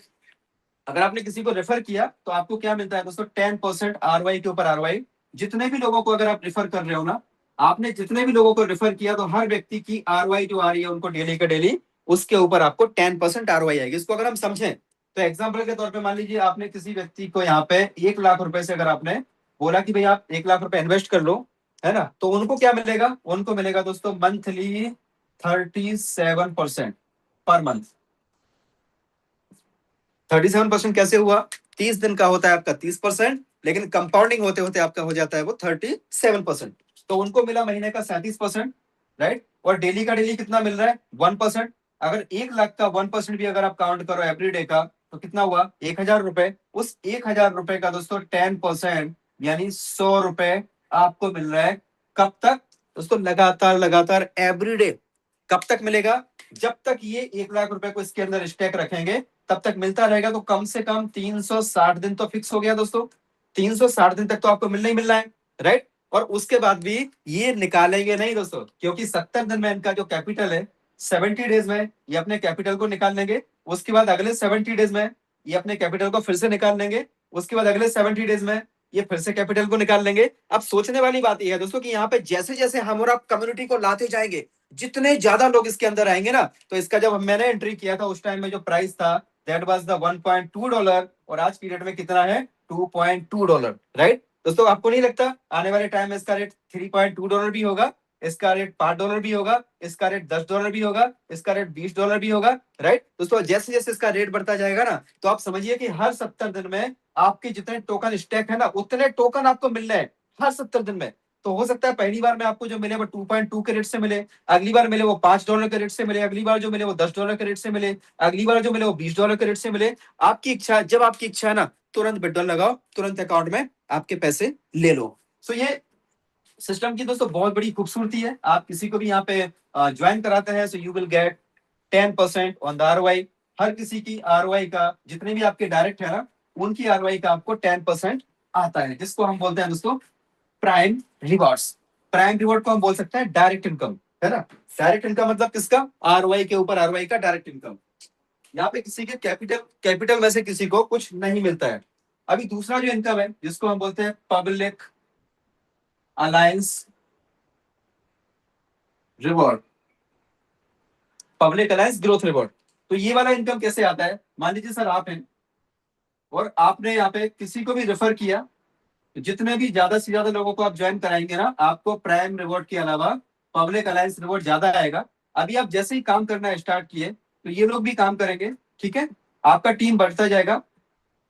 अगर आपने किसी को रेफर किया तो आपको क्या मिलता है दोस्तों? 10% आरवाई के ऊपर आरवाई। जितने भी लोगों को अगर आप रेफर कर रहे हो ना, आपने जितने भी लोगों को रेफर किया तो हर व्यक्ति की आरवाई जो आ रही है उनको डेली का डेली, उसके ऊपर आपको 10% आरवाई आएगी। इसको अगर हम समझें तो एग्जाम्पल के तौर पर मान लीजिए आपने किसी व्यक्ति को यहाँ पे 1 लाख रुपए से अगर आपने बोला कि भाई आप 1 लाख रुपए इन्वेस्ट कर लो, है ना, तो उनको क्या मिलेगा? उनको मिलेगा दोस्तों मंथली 37% पर मंथ। 37% कैसे हुआ? 30 दिन का होता है आपका 30%, लेकिन कंपाउंडिंग होते होते आपका हो जाता है वो 37%। तो उनको मिला महीने का 37%। राइट। और डेली का डेली कितना मिल रहा है? 1%। अगर 1 लाख का 1% भी अगर आप काउंट करो एवरी डे का तो कितना हुआ? 1,000 रुपए। उस 1,000 रुपए का दोस्तों 10% यानी 100 रुपए आपको मिल रहा है। कब तक दोस्तों? लगातार लगातार एवरी डे। कब तक मिलेगा? जब तक ये 1 लाख रुपए को इसके अंदर स्टैक रखेंगे तब तक मिलता रहेगा। तो कम से कम 360 दिन तो फिक्स हो गया दोस्तों। 360 दिन तक तो आपको मिलना ही मिलना है, राइट। और उसके बाद भी ये निकालेंगे नहीं दोस्तों, क्योंकि 70 दिन में इनका जो कैपिटल है 70 डेज में ये अपने कैपिटल को निकाल लेंगे। उसके बाद अगले 70 डेज में ये अपने कैपिटल को फिर से निकाल लेंगे। उसके बाद अगले 70 डेज में ये फिर से कैपिटल को निकाल लेंगे। अब सोचने वाली बात यह है दोस्तों कि यहाँ पे जैसे जैसे हम और आप कम्युनिटी को लाते जाएंगे, जितने ज्यादा लोग इसके अंदर आएंगे ना, तो इसका जब मैंने एंट्री किया था उस टाइम में जो प्राइस था दैट वाज द $1.2, और आज पीरियड में कितना है $2.2, राइट। दोस्तों आपको नहीं लगता आने वाले टाइम में इसका रेट $3.2 भी होगा, इसका रेट $5 भी होगा, इसका रेट $10 भी होगा, इसका रेट $20 भी होगा, राइट। दोस्तों जैसे जैसे इसका रेट बढ़ता जाएगा ना, तो आप समझिए कि हर 70 दिन में आपके जितने टोकन स्टैक है ना उतने टोकन आपको मिलने हैं हर 70 दिन में। तो हो सकता है पहली बार में आपको जो मिले वो 2.2 के रेट से मिले, अगली बार मिले वो $5 के रेट से मिले, अगली बार जो मिले वो $10 के रेट से मिले, अगली बार जो मिले वो $20 के रेट से मिले। आपकी इच्छा, जब आपकी इच्छा है ना तुरंत विड्रॉल लगाओ, तुरंत अकाउंट में आपके पैसे ले लो। सो ये सिस्टम की दोस्तों बहुत बड़ी खूबसूरती है। आप किसी को भी यहाँ पे ज्वाइन कराते हैं, so you will get 10% on the ROI. हर किसी की आरओआई का, जितने भी आपके डायरेक्ट है ना, उनकी आरओआई का आपको 10% आता है, जिसको हम बोलते हैं दोस्तों प्राइम रिवॉर्ड्स। प्राइम रिवॉर्ड को हम बोल सकते हैं डायरेक्ट इनकम, है ना। डायरेक्ट इनकम मतलब किसका, आरओआई के ऊपर आरओआई का डायरेक्ट इनकम। यहाँ पे किसी के कैपिटल में से किसी को कुछ नहीं मिलता है। अभी दूसरा जो इनकम है जिसको हम बोलते हैं public alliance reward, public alliance growth reward. तो ये वाला इनकम कैसे आता है, मान लीजिए सर आप हैं और आपने यहाँ पे किसी को भी रेफर किया, तो जितने भी ज्यादा से ज्यादा लोगों को आप ज्वाइन कराएंगे ना, आपको प्राइम रिवॉर्ड के अलावा पब्लिक अलायंस रिवॉर्ड ज्यादा आएगा। अभी आप जैसे ही काम करना स्टार्ट किए तो ये लोग भी काम करेंगे, ठीक है। आपका टीम बढ़ता जाएगा,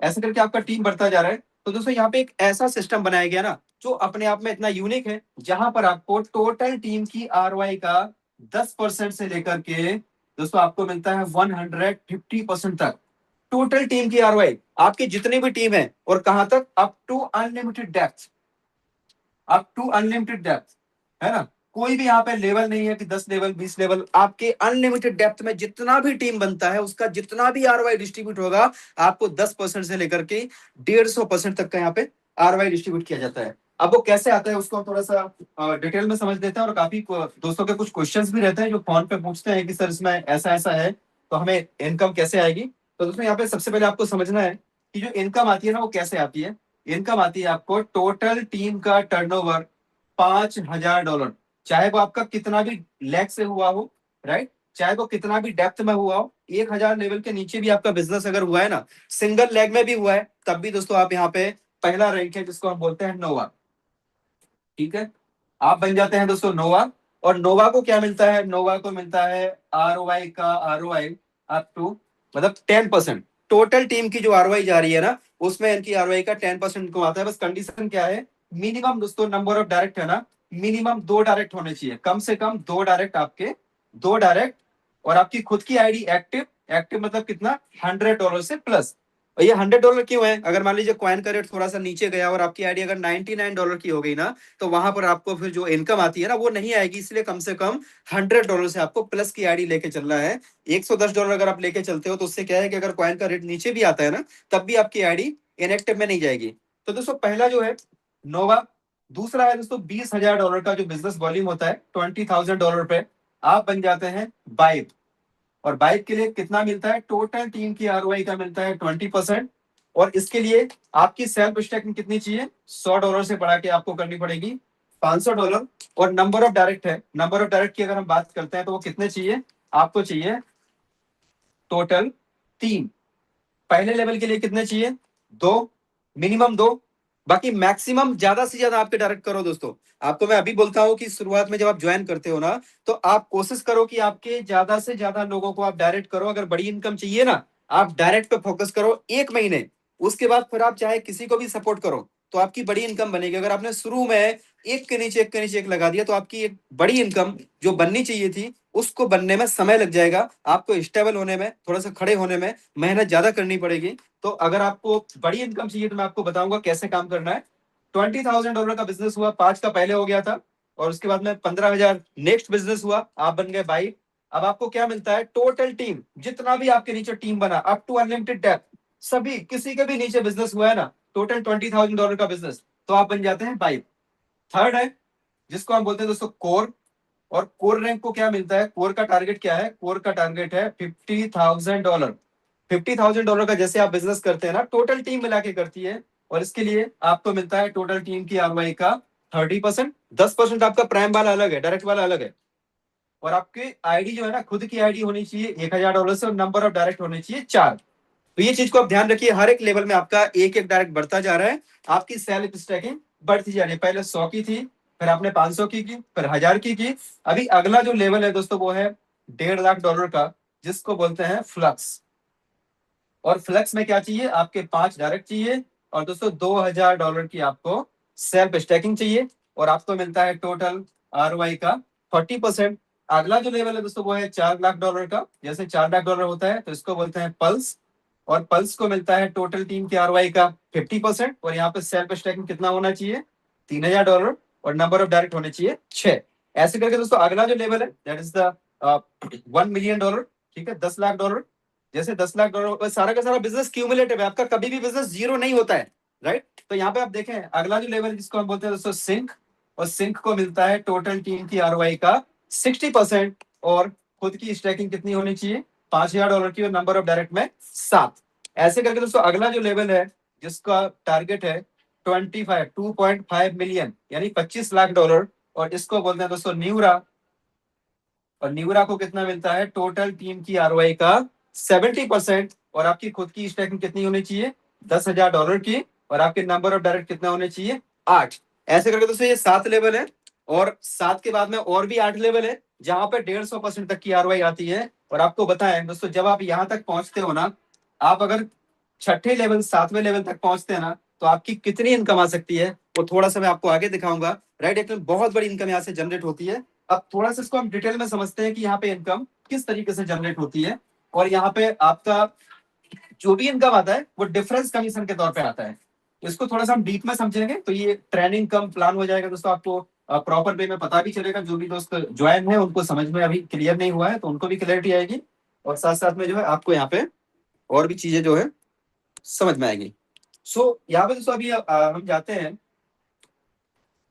ऐसे करके आपका टीम बढ़ता जा रहा है। तो दोस्तों यहाँ पे एक ऐसा सिस्टम बनाया गया ना जो अपने आप में इतना यूनिक है, जहां पर आपको टोटल टीम की आरओआई का 10% से लेकर के दोस्तों आपको मिलता है 150% तक। टोटल टीम की आरओआई, आपकी जितनी भी टीम है, और कहां तक, up to unlimited depth, up to unlimited depth, है ना। कोई भी यहाँ पे लेवल नहीं है कि 10 लेवल 20 लेवल, आपके अनलिमिटेड डेप्थ में जितना भी टीम बनता है उसका जितना भी आरओआई डिस्ट्रीब्यूट होगा, आपको 10% से लेकर के 150% तक का यहाँ पे आरओआई डिस्ट्रीब्यूट किया जाता है। अब वो कैसे आता है उसको हम थोड़ा सा डिटेल में समझ लेते हैं। और काफी दोस्तों के कुछ क्वेश्चंस भी रहते हैं जो फोन पे पूछते हैं कि सर इसमें ऐसा ऐसा है तो हमें इनकम कैसे आएगी। तो दोस्तों यहाँ पे सबसे पहले आपको समझना है कि जो इनकम आती है ना वो कैसे आती है। इनकम आती है आपको टोटल टीम का टर्नओवर $5,000, चाहे वो आपका कितना भी लेग से हुआ हो, राइट, चाहे वो कितना भी डेप्थ में हुआ हो। 1,000 लेवल के नीचे भी आपका बिजनेस अगर हुआ है ना, सिंगल लेग में भी हुआ है, तब भी दोस्तों आप यहाँ पे पहला रैंक है जिसको हम बोलते हैं नोवा, ठीक है। आप बन जाते हैं दोस्तों नोवा। और नोवा को क्या मिलता है, नोवा को मिलता है आरओआई का, आरओआई अप टू मतलब 10%। टोटल टीम की जो आरओआई जा रही है ना, उसमें इनकी आरओआई का 10% को आता है। बस कंडीशन क्या है, मिनिमम दोस्तों नंबर ऑफ डायरेक्ट है ना, मिनिमम 2 डायरेक्ट होने चाहिए, कम से कम 2 डायरेक्ट आपके, 2 डायरेक्ट। और आपकी खुद की आईडी एक्टिव, एक्टिव मतलब कितना, $100 से प्लस। और ये $100 क्यों है, अगर मान लीजिए कॉइन का रेट थोड़ा सा नीचे गया और आपकी आईडी अगर $99 की हो गई ना, तो वहां पर आपको फिर जो इनकम आती है ना वो नहीं आएगी। इसलिए कम से कम $100 से आपको प्लस की आईडी लेके चलना है। $110 अगर आप लेके चलते हो तो उससे क्या है कि अगर कॉइन का रेट नीचे भी आता है ना, तब भी आपकी आईडी इनएक्टिव में नहीं जाएगी। तो दोस्तों पहला जो है नोवा। दूसरा है दोस्तों $20,000 का जो बिजनेस वॉल्यूम होता है, $20,000 पे आप बन जाते हैं बाइक। और बाइक के लिए कितना मिलता है, टोटल टीम की आरओआई का मिलता है 20%। और इसके लिए आपकी सेल्फ स्टेकिंग कितनी चाहिए, $100 से बढ़ा के आपको करनी पड़ेगी $500। और नंबर ऑफ डायरेक्ट है, नंबर ऑफ डायरेक्ट की अगर हम बात करते हैं तो वो कितने चाहिए, आपको चाहिए टोटल 3। पहले लेवल के लिए कितने चाहिए, 2, मिनिमम 2। बाकी मैक्सिमम ज्यादा से ज्यादा आपके डायरेक्ट करो दोस्तों। आपको मैं अभी बोलता हूं कि शुरुआत में जब आप ज्वाइन करते हो ना, तो आप कोशिश करो कि आपके ज्यादा से ज्यादा लोगों को आप डायरेक्ट करो। अगर बड़ी इनकम चाहिए ना, आप डायरेक्ट पे फोकस करो 1 महीने। उसके बाद फिर आप चाहे किसी को भी सपोर्ट करो, तो आपकी बड़ी इनकम बनेगी। अगर आपने शुरू में एक के नीचे एक के नीचे एक लगा दिया, तो आपकी एक बड़ी इनकम जो बननी चाहिए थी उसको बनने में समय लग जाएगा। आपको स्टेबल होने में, थोड़ा सा खड़े होने में मेहनत ज्यादा करनी पड़ेगी। तो अगर आपको बड़ी इनकम चाहिए तो मैं आपको बताऊंगा कैसे काम करना है। $20,000 का बिजनेस हुआ, 5 का पहले हो गया था, और उसके बाद में 15,000 नेक्स्ट बिजनेस हुआ, आप बन गए 22। अब आपको क्या मिलता है, टोटल टीम, जितना भी आपके नीचे टीम बना अप टू अनलिमिटेड डेप्थ, सभी किसी के भी नीचे बिजनेस हुआ है ना, टोटल $20,000 का बिजनेस, तो आप बन जाते हैं बाइव। थर्ड है जिसको हम बोलते हैं दोस्तों कोर, और कोर रैंक को क्या मिलता है, कोर का टारगेट क्या है, कोर का टारगेट है $50,000। $50,000 का जैसे आप बिजनेस करते हैं ना, टोटल टीम मिला के करती है, और इसके लिए आपको मिलता है टोटल टीम की आरओआई का 30%। 10% आपका प्राइम वाला अलग है, डायरेक्ट वाला अलग है, और आपकी आईडी जो है ना, खुद की आईडी होनी चाहिए $1,000 से, और नंबर ऑफ डायरेक्ट होने चाहिए 4। तो ये चीज को आप ध्यान रखिए, हर एक लेवल में आपका एक एक डायरेक्ट बढ़ता जा रहा है, आपकी सेल्फ स्टैकिंग बढ़ती जा रही है। पहले 100 की थी, फिर आपने 500 की, फिर 1000 की। अभी अगला जो लेवल है दोस्तों वो है $1.5 लाख का, जिसको बोलते हैं फ्लक्स। और फ्लक्स में क्या चाहिए, आपके 5 डायरेक्ट चाहिए, और दोस्तों $2,000 की आपको सेल्फ स्टैकिंग चाहिए, और आपको मिलता है टोटल आरओआई का 40%। अगला जो लेवल है दोस्तों वो है $4 लाख का। जैसे $4 लाख होता है तो इसको बोलते हैं पल्स, और पल्स को मिलता है टोटल टीम की आरओआई का 50%, और यहाँ पे सेल्फ स्टैकिंग कितना होना चाहिए, $3,000, और नंबर ऑफ डायरेक्ट होने चाहिए 6। ऐसे करके दोस्तों अगला जो लेवल है दैट इज द $1 मिलियन, ठीक है, $10 लाख। जैसे $10 लाख सारा का सारा बिजनेस क्यूमुलेटिव है, आपका कभी भी बिजनेस जीरो नहीं होता है, राइट। तो यहाँ पे आप देखें अगला जो लेवल जिसको हम बोलते हैं दोस्तों सिंक, और सिंक को मिलता है टोटल टीम की आरओआई का 60%, और खुद की स्टैकिंग कितनी होनी चाहिए, $5,000 की, और नंबर ऑफ डायरेक्ट में 7। ऐसे करके दोस्तों अगला जो लेवल है जिसका टारगेट है 2.5 मिलियन यानी $25 लाख, और इसको बोलते हैं दोस्तों न्यूरा, और न्यूरा को कितना मिलता है, टोटल टीम की आरओआई का 70%, और आपकी खुद की स्टैकिंग कितनी होनी चाहिए, $10,000 की, और आपके नंबर ऑफ डायरेक्ट कितना होने चाहिए, 8। ऐसे करके दोस्तों ये 7 लेवल है, और 7 के बाद में और भी 8 लेवल है जहां पे 150% तक की आरओआई आती है। और आपको बताएं दोस्तों, जब आप यहां तक पहुंचते हो ना, आप अगर छठे लेवल 7वें लेवल तक पहुंचते हैं ना, तो आपकी कितनी इनकम आ सकती है वो थोड़ा सा मैं आपको आगे दिखाऊंगा, राइट। एक बहुत बड़ी इनकम यहाँ से जनरेट होती है। अब थोड़ा सा इसको हम डिटेल में समझते हैं कि यहाँ पे इनकम किस तरीके से जनरेट होती है, और यहाँ पे आपका जो भी इनकम आता है वो डिफरेंस कमीशन के तौर पे आता है। तो इसको थोड़ा सा हम डीप में समझेंगे तो ये ट्रेनिंग कम प्लान हो जाएगा दोस्तों, आपको प्रॉपर वे में पता भी चलेगा। जो भी दोस्त ज्वाइन है उनको समझ में अभी क्लियर नहीं हुआ है तो उनको भी क्लियरिटी आएगी, और साथ साथ में जो है आपको यहाँ पे और भी चीजें जो है समझ में आएंगी। यहाँ पे दोस्तों अभी हम जाते हैं,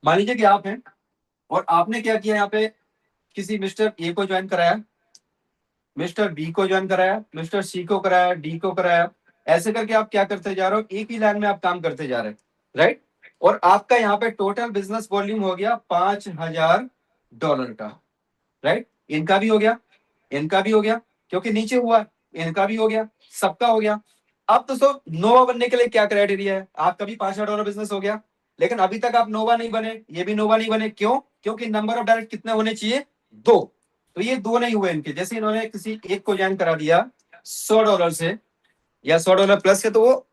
मान लीजिए कि आप हैं और आपने क्या किया, यहाँ पे किसी मिस्टर ए को ज्वाइन कराया, मिस्टर बी को ज्वाइन कराया, मिस्टर सी को कराया, डी को कराया। ऐसे करके आप क्या करते जा रहे हो, एक ही लाइन में आप काम करते जा रहे हैं, राइट। और आपका यहाँ पे टोटल बिजनेस वॉल्यूम हो गया $5,000 का, राइट। इनका भी हो गया, इनका भी हो गया, क्योंकि नीचे हुआ, इनका भी हो गया, सबका हो गया। अब दोस्तों नोवा बनने के लिए क्या क्राइटेरिया है, आपका भी $5,000 बिजनेस हो गया, लेकिन अभी तक आप नोवा नहीं बने, ये भी नोवा नहीं बने, क्यों, क्योंकि नंबर ऑफ डायरेक्ट कितने होने चाहिए, 2। तो ये 2 नहीं हुए इनके, जैसे इन्होंने किसी एक को ज्वाइन करा दिया $100 से या $100 प्लस से, तो वो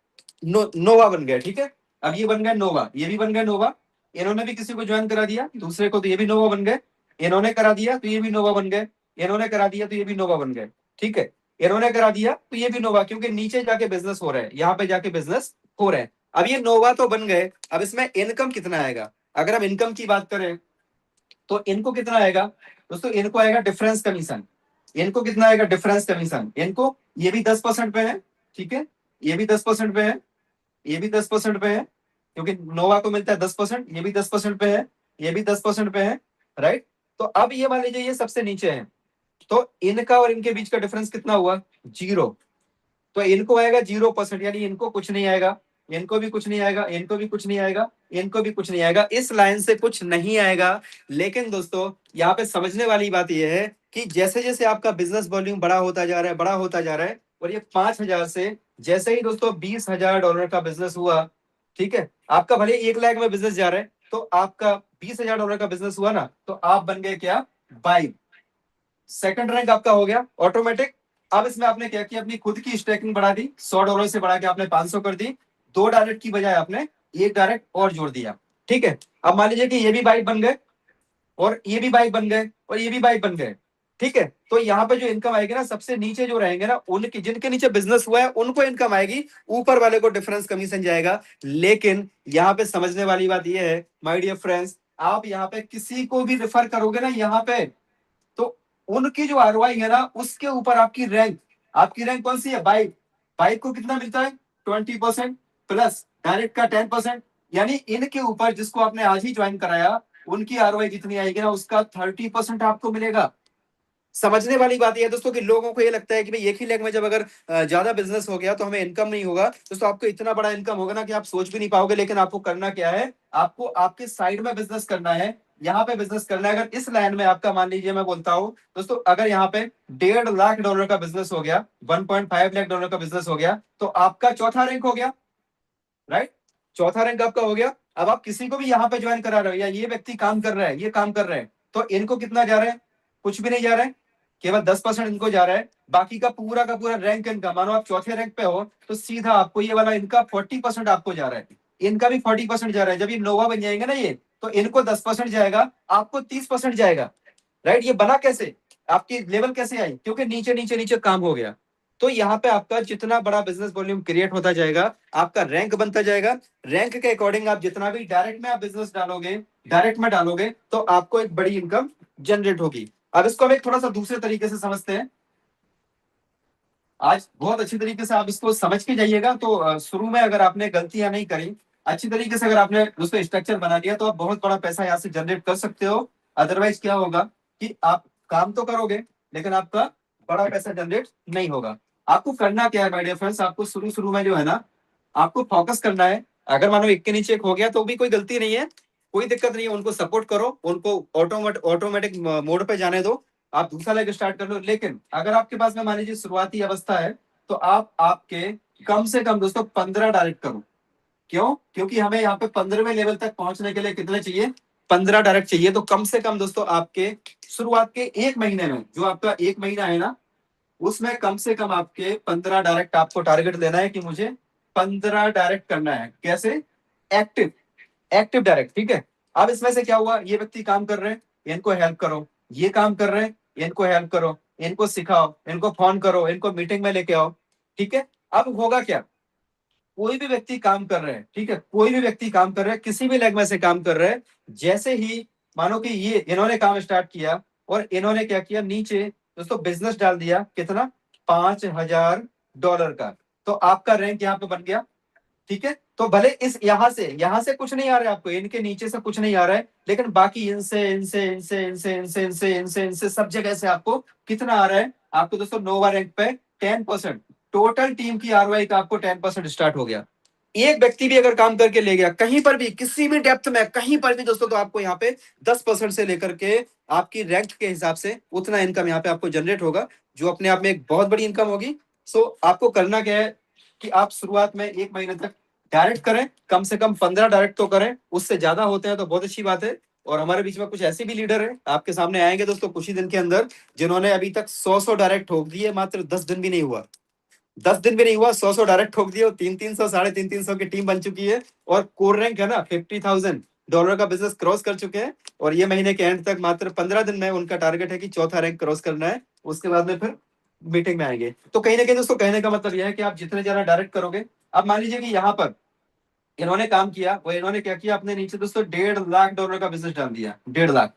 नोवा बन गया, ठीक है। अब ये बन गया नोवा, ये भी बन गया नोवा। इन्होंने भी किसी को ज्वाइन करा दिया दूसरे को, तो ये भी नोवा बन गए। इन्होंने करा दिया तो ये भी नोवा बन गए, इन्होंने करा दिया तो ये भी नोवा बन गए, ठीक है। इन्होंने करा दिया तो ये भी नोवा, क्योंकि नीचे जाके बिजनेस हो रहा है, यहाँ पे जाके बिजनेस हो रहा है। अब ये नोवा तो बन गए, अब इसमें इनकम कितना आएगा, अगर हम इनकम की बात करें तो इनको कितना आएगा दोस्तों, इनको आएगा डिफरेंस कमीशन। इनको कितना आएगा, डिफरेंस कमीशन। इनको ये भी 10% पे है, ठीक है, ये भी 10% पे है, ये भी 10% पे है, क्योंकि नोवा को मिलता है 10%, ये भी 10% पे है, ये भी 10% पे है, राइट। तो अब ये मान लीजिए ये सबसे नीचे है, तो इनका और इनके बीच का डिफरेंस कितना हुआ, 0। तो इनको आएगा 0%, यानी इनको कुछ नहीं आएगा, इनको भी कुछ नहीं आएगा, इनको भी कुछ नहीं आएगा, इनको भी कुछ नहीं आएगा, इस लाइन से कुछ नहीं आएगा। लेकिन दोस्तों यहाँ पे समझने वाली बात यह है कि जैसे जैसे आपका बिजनेस वॉल्यूम बड़ा होता जा रहा है, बड़ा होता जा रहा है, और ये 5,000 से जैसे ही दोस्तों $20,000 का बिजनेस हुआ, ठीक है, आपका भले 1 लाख में बिजनेस जा रहा है, तो आपका $20,000 का बिजनेस हुआ ना, तो आप बन गए क्या, बाई। सेकंड रैंक आपका हो गया ऑटोमेटिक। अब इसमें आपने क्या किया, अपनी खुद की स्टैकिंग बढ़ा दी, $100 से बढ़ा के आपने 500 कर दी, 2 डायरेक्ट की बजाय आपने 1 डायरेक्ट और जोड़ दिया, ठीक है। अब मान लीजिए कि ये भी बाइक बन गए, और ये भी बाइक बन गए, और ये भी बाइक बन गए, ठीक है। तो यहाँ पे जो इनकम आएगी ना, सबसे नीचे जो रहेंगे ना, उनकी जिनके नीचे बिजनेस हुआ है उनको इनकम आएगी, ऊपर वाले को डिफरेंस कमीशन जाएगा। लेकिन यहाँ पे समझने वाली बात यह है माय डियर फ्रेंड्स, आप यहाँ पे किसी को भी रेफर करोगे ना यहाँ पे, तो उनकी जो आरओआई है ना, उसके ऊपर आपकी रैंक कौन सी है? बाइक। बाइक को कितना मिलता है? 20% प्लस डायरेक्ट का 10%। यानी इनके ऊपर जिसको आपने आज ही ज्वाइन कराया, उनकी आरओआई जितनी आएगी ना, उसका 30% आपको मिलेगा। समझने वाली बात यह है दोस्तों कि लोगों को ये लगता है कि भाई एक ही लेग में जब अगर ज्यादा बिजनेस हो गया तो हमें इनकम नहीं होगा। दोस्तों आपको इतना बड़ा इनकम होगा ना कि आप सोच भी नहीं पाओगे। लेकिन आपको करना क्या है? आपको आपके साइड में बिजनेस करना है, यहाँ पे बिजनेस करना है। अगर इस लाइन में आपका, मान लीजिए मैं बोलता हूँ दोस्तों, अगर यहाँ पे $1.5 लाख का बिजनेस हो गया, $1.5 लाख का बिजनेस हो गया, तो आपका चौथा रैंक हो गया, राइट? चौथा रैंक आपका हो गया। अब आप किसी को भी यहाँ पे ज्वाइन करा रहे हो, या ये व्यक्ति काम कर रहा है, ये काम कर रहे हैं, तो इनको कितना जा रहा है? कुछ भी नहीं जा रहा है, केवल 10% इनको जा रहा है। बाकी का पूरा रैंक इनका, मानो आप चौथे रैंक पे हो, तो सीधा आपको ये वाला इनका 40% आपको जा रहा है, इनका भी 40% जा रहा है। जब ये नोवा बन जाएंगे ना ये, तो इनको 10% जाएगा, आपको 30% जाएगा, राइट? ये बना कैसे? आपकी लेवल कैसे आई? क्योंकि नीचे नीचे नीचे काम हो गया। तो यहाँ पे आपका जितना बड़ा बिजनेस वॉल्यूम क्रिएट होता जाएगा, आपका रैंक बनता जाएगा। रैंक के अकॉर्डिंग आप जितना भी डायरेक्ट में आप बिजनेस डालोगे, डायरेक्ट में डालोगे, तो आपको एक बड़ी इनकम जनरेट होगी। अब इसको हम एक थोड़ा सा दूसरे तरीके से समझते हैं। आज बहुत अच्छी तरीके से आप इसको समझ के जाइएगा। तो शुरू में अगर आपने गलतियां नहीं करी, अच्छी तरीके से अगर आपने उसको स्ट्रक्चर बना लिया, तो आप बहुत बड़ा पैसा यहाँ से जनरेट कर सकते हो। अदरवाइज क्या होगा कि आप काम तो करोगे, लेकिन आपका बड़ा पैसा जनरेट नहीं होगा। आपको करना क्या है माय डियर फ्रेंड्स? आपको शुरू शुरू में जो है ना, आपको फोकस करना है। अगर मानो एक के नीचे एक हो गया तो भी कोई गलती नहीं है, कोई दिक्कत नहीं है। उनको सपोर्ट करो, उनको ऑटोमेटिक मोड पे जाने दो, आप दूसरा लेग स्टार्ट कर लो। लेकिन अगर आपके पास में मान लीजिए शुरुआती अवस्था है, तो आप आपके कम से कम दोस्तों 15 डायरेक्ट करो। क्यों? क्योंकि हमें यहाँ पे 15वें लेवल तक पहुंचने के लिए कितने चाहिए? 15 डायरेक्ट चाहिए। तो कम से कम दोस्तों आपके शुरुआत के एक महीने में, जो आपका एक महीना है ना, उसमें कम से कम आपके 15 डायरेक्ट आपको टारगेट लेना है कि मुझे 15 डायरेक्ट करना है। कैसे? एक्टिव, एक्टिव डायरेक्ट, ठीक है। अब इसमें से क्या हुआ? ये व्यक्ति काम कर रहे हैं, इनको हेल्प करो। ये काम कर रहे हैं, इनको हेल्प करो, इनको सिखाओ, इनको फोन करो, इनको मीटिंग में लेके आओ, ठीक है। अब होगा क्या? कोई भी व्यक्ति काम कर रहे हैं, ठीक है, कोई भी व्यक्ति काम कर रहे हैं, किसी भी लेग में से काम कर रहे हैं। जैसे ही मानो कि ये इन्होंने काम स्टार्ट किया, और इन्होंने क्या किया, नीचे दोस्तों बिजनेस डाल दिया, कितना? $5,000 का। तो आपका रैंक यहाँ पे बन गया, ठीक है। तो भले इस यहां से कुछ नहीं आ रहा है आपको, इनके नीचे से कुछ नहीं आ रहा है, लेकिन बाकी इनसे इनसे इनसे इनसे इनसे इनसे इनसे इनसे सब जगह से आपको कितना आ रहा है? आपको दोस्तों नोवा रैंक पे 10%। टोटल टीम की आरओआई का आपको 10% स्टार्ट हो गया। एक व्यक्ति भी अगर काम करके ले गया कहीं पर भी, किसी भी डेप्थ में, कहीं पर भी दोस्तों, तो आपको यहाँ पे 10% से लेकर के आपकी रैंक के हिसाब से उतना इनकम यहाँ पे आपको जनरेट होगा, जो अपने आप में एक बहुत बड़ी इनकम होगी। सो आपको करना क्या है कि आप शुरुआत में एक महीने तक डायरेक्ट करें, कम से कम 15 डायरेक्ट तो करें। उससे ज्यादा होते हैं तो बहुत अच्छी बात है। और हमारे बीच में कुछ ऐसे भी लीडर हैं, आपके सामने आएंगे दोस्तों कुछ ही दिन के अंदर, जिन्होंने अभी तक 100 डायरेक्ट ठोक दिए, मात्र 10 दिन भी नहीं हुआ। 10 दिन भी नहीं हुआ, 100 डायरेक्ट ठोक दिए, 300 साढ़े 300 की टीम बन चुकी है। और कोर रैंक है ना, $50,000 का बिजनेस क्रॉस कर चुके हैं। और ये महीने के एंड तक मात्र 15 दिन में उनका टारगेट है कि चौथा रैंक क्रॉस करना है। उसके बाद में फिर मीटिंग में आएंगे। तो कहीं ना कहीं दोस्तों कहने का मतलब यह है कि आप जितने ज्यादा डायरेक्ट करोगे, अब मान लीजिए कि यहाँ पर इन्होंने काम किया, वो इन्होंने क्या किया, अपने नीचे दोस्तों $1.5 लाख का बिजनेस डाल दिया, 1.5 लाख,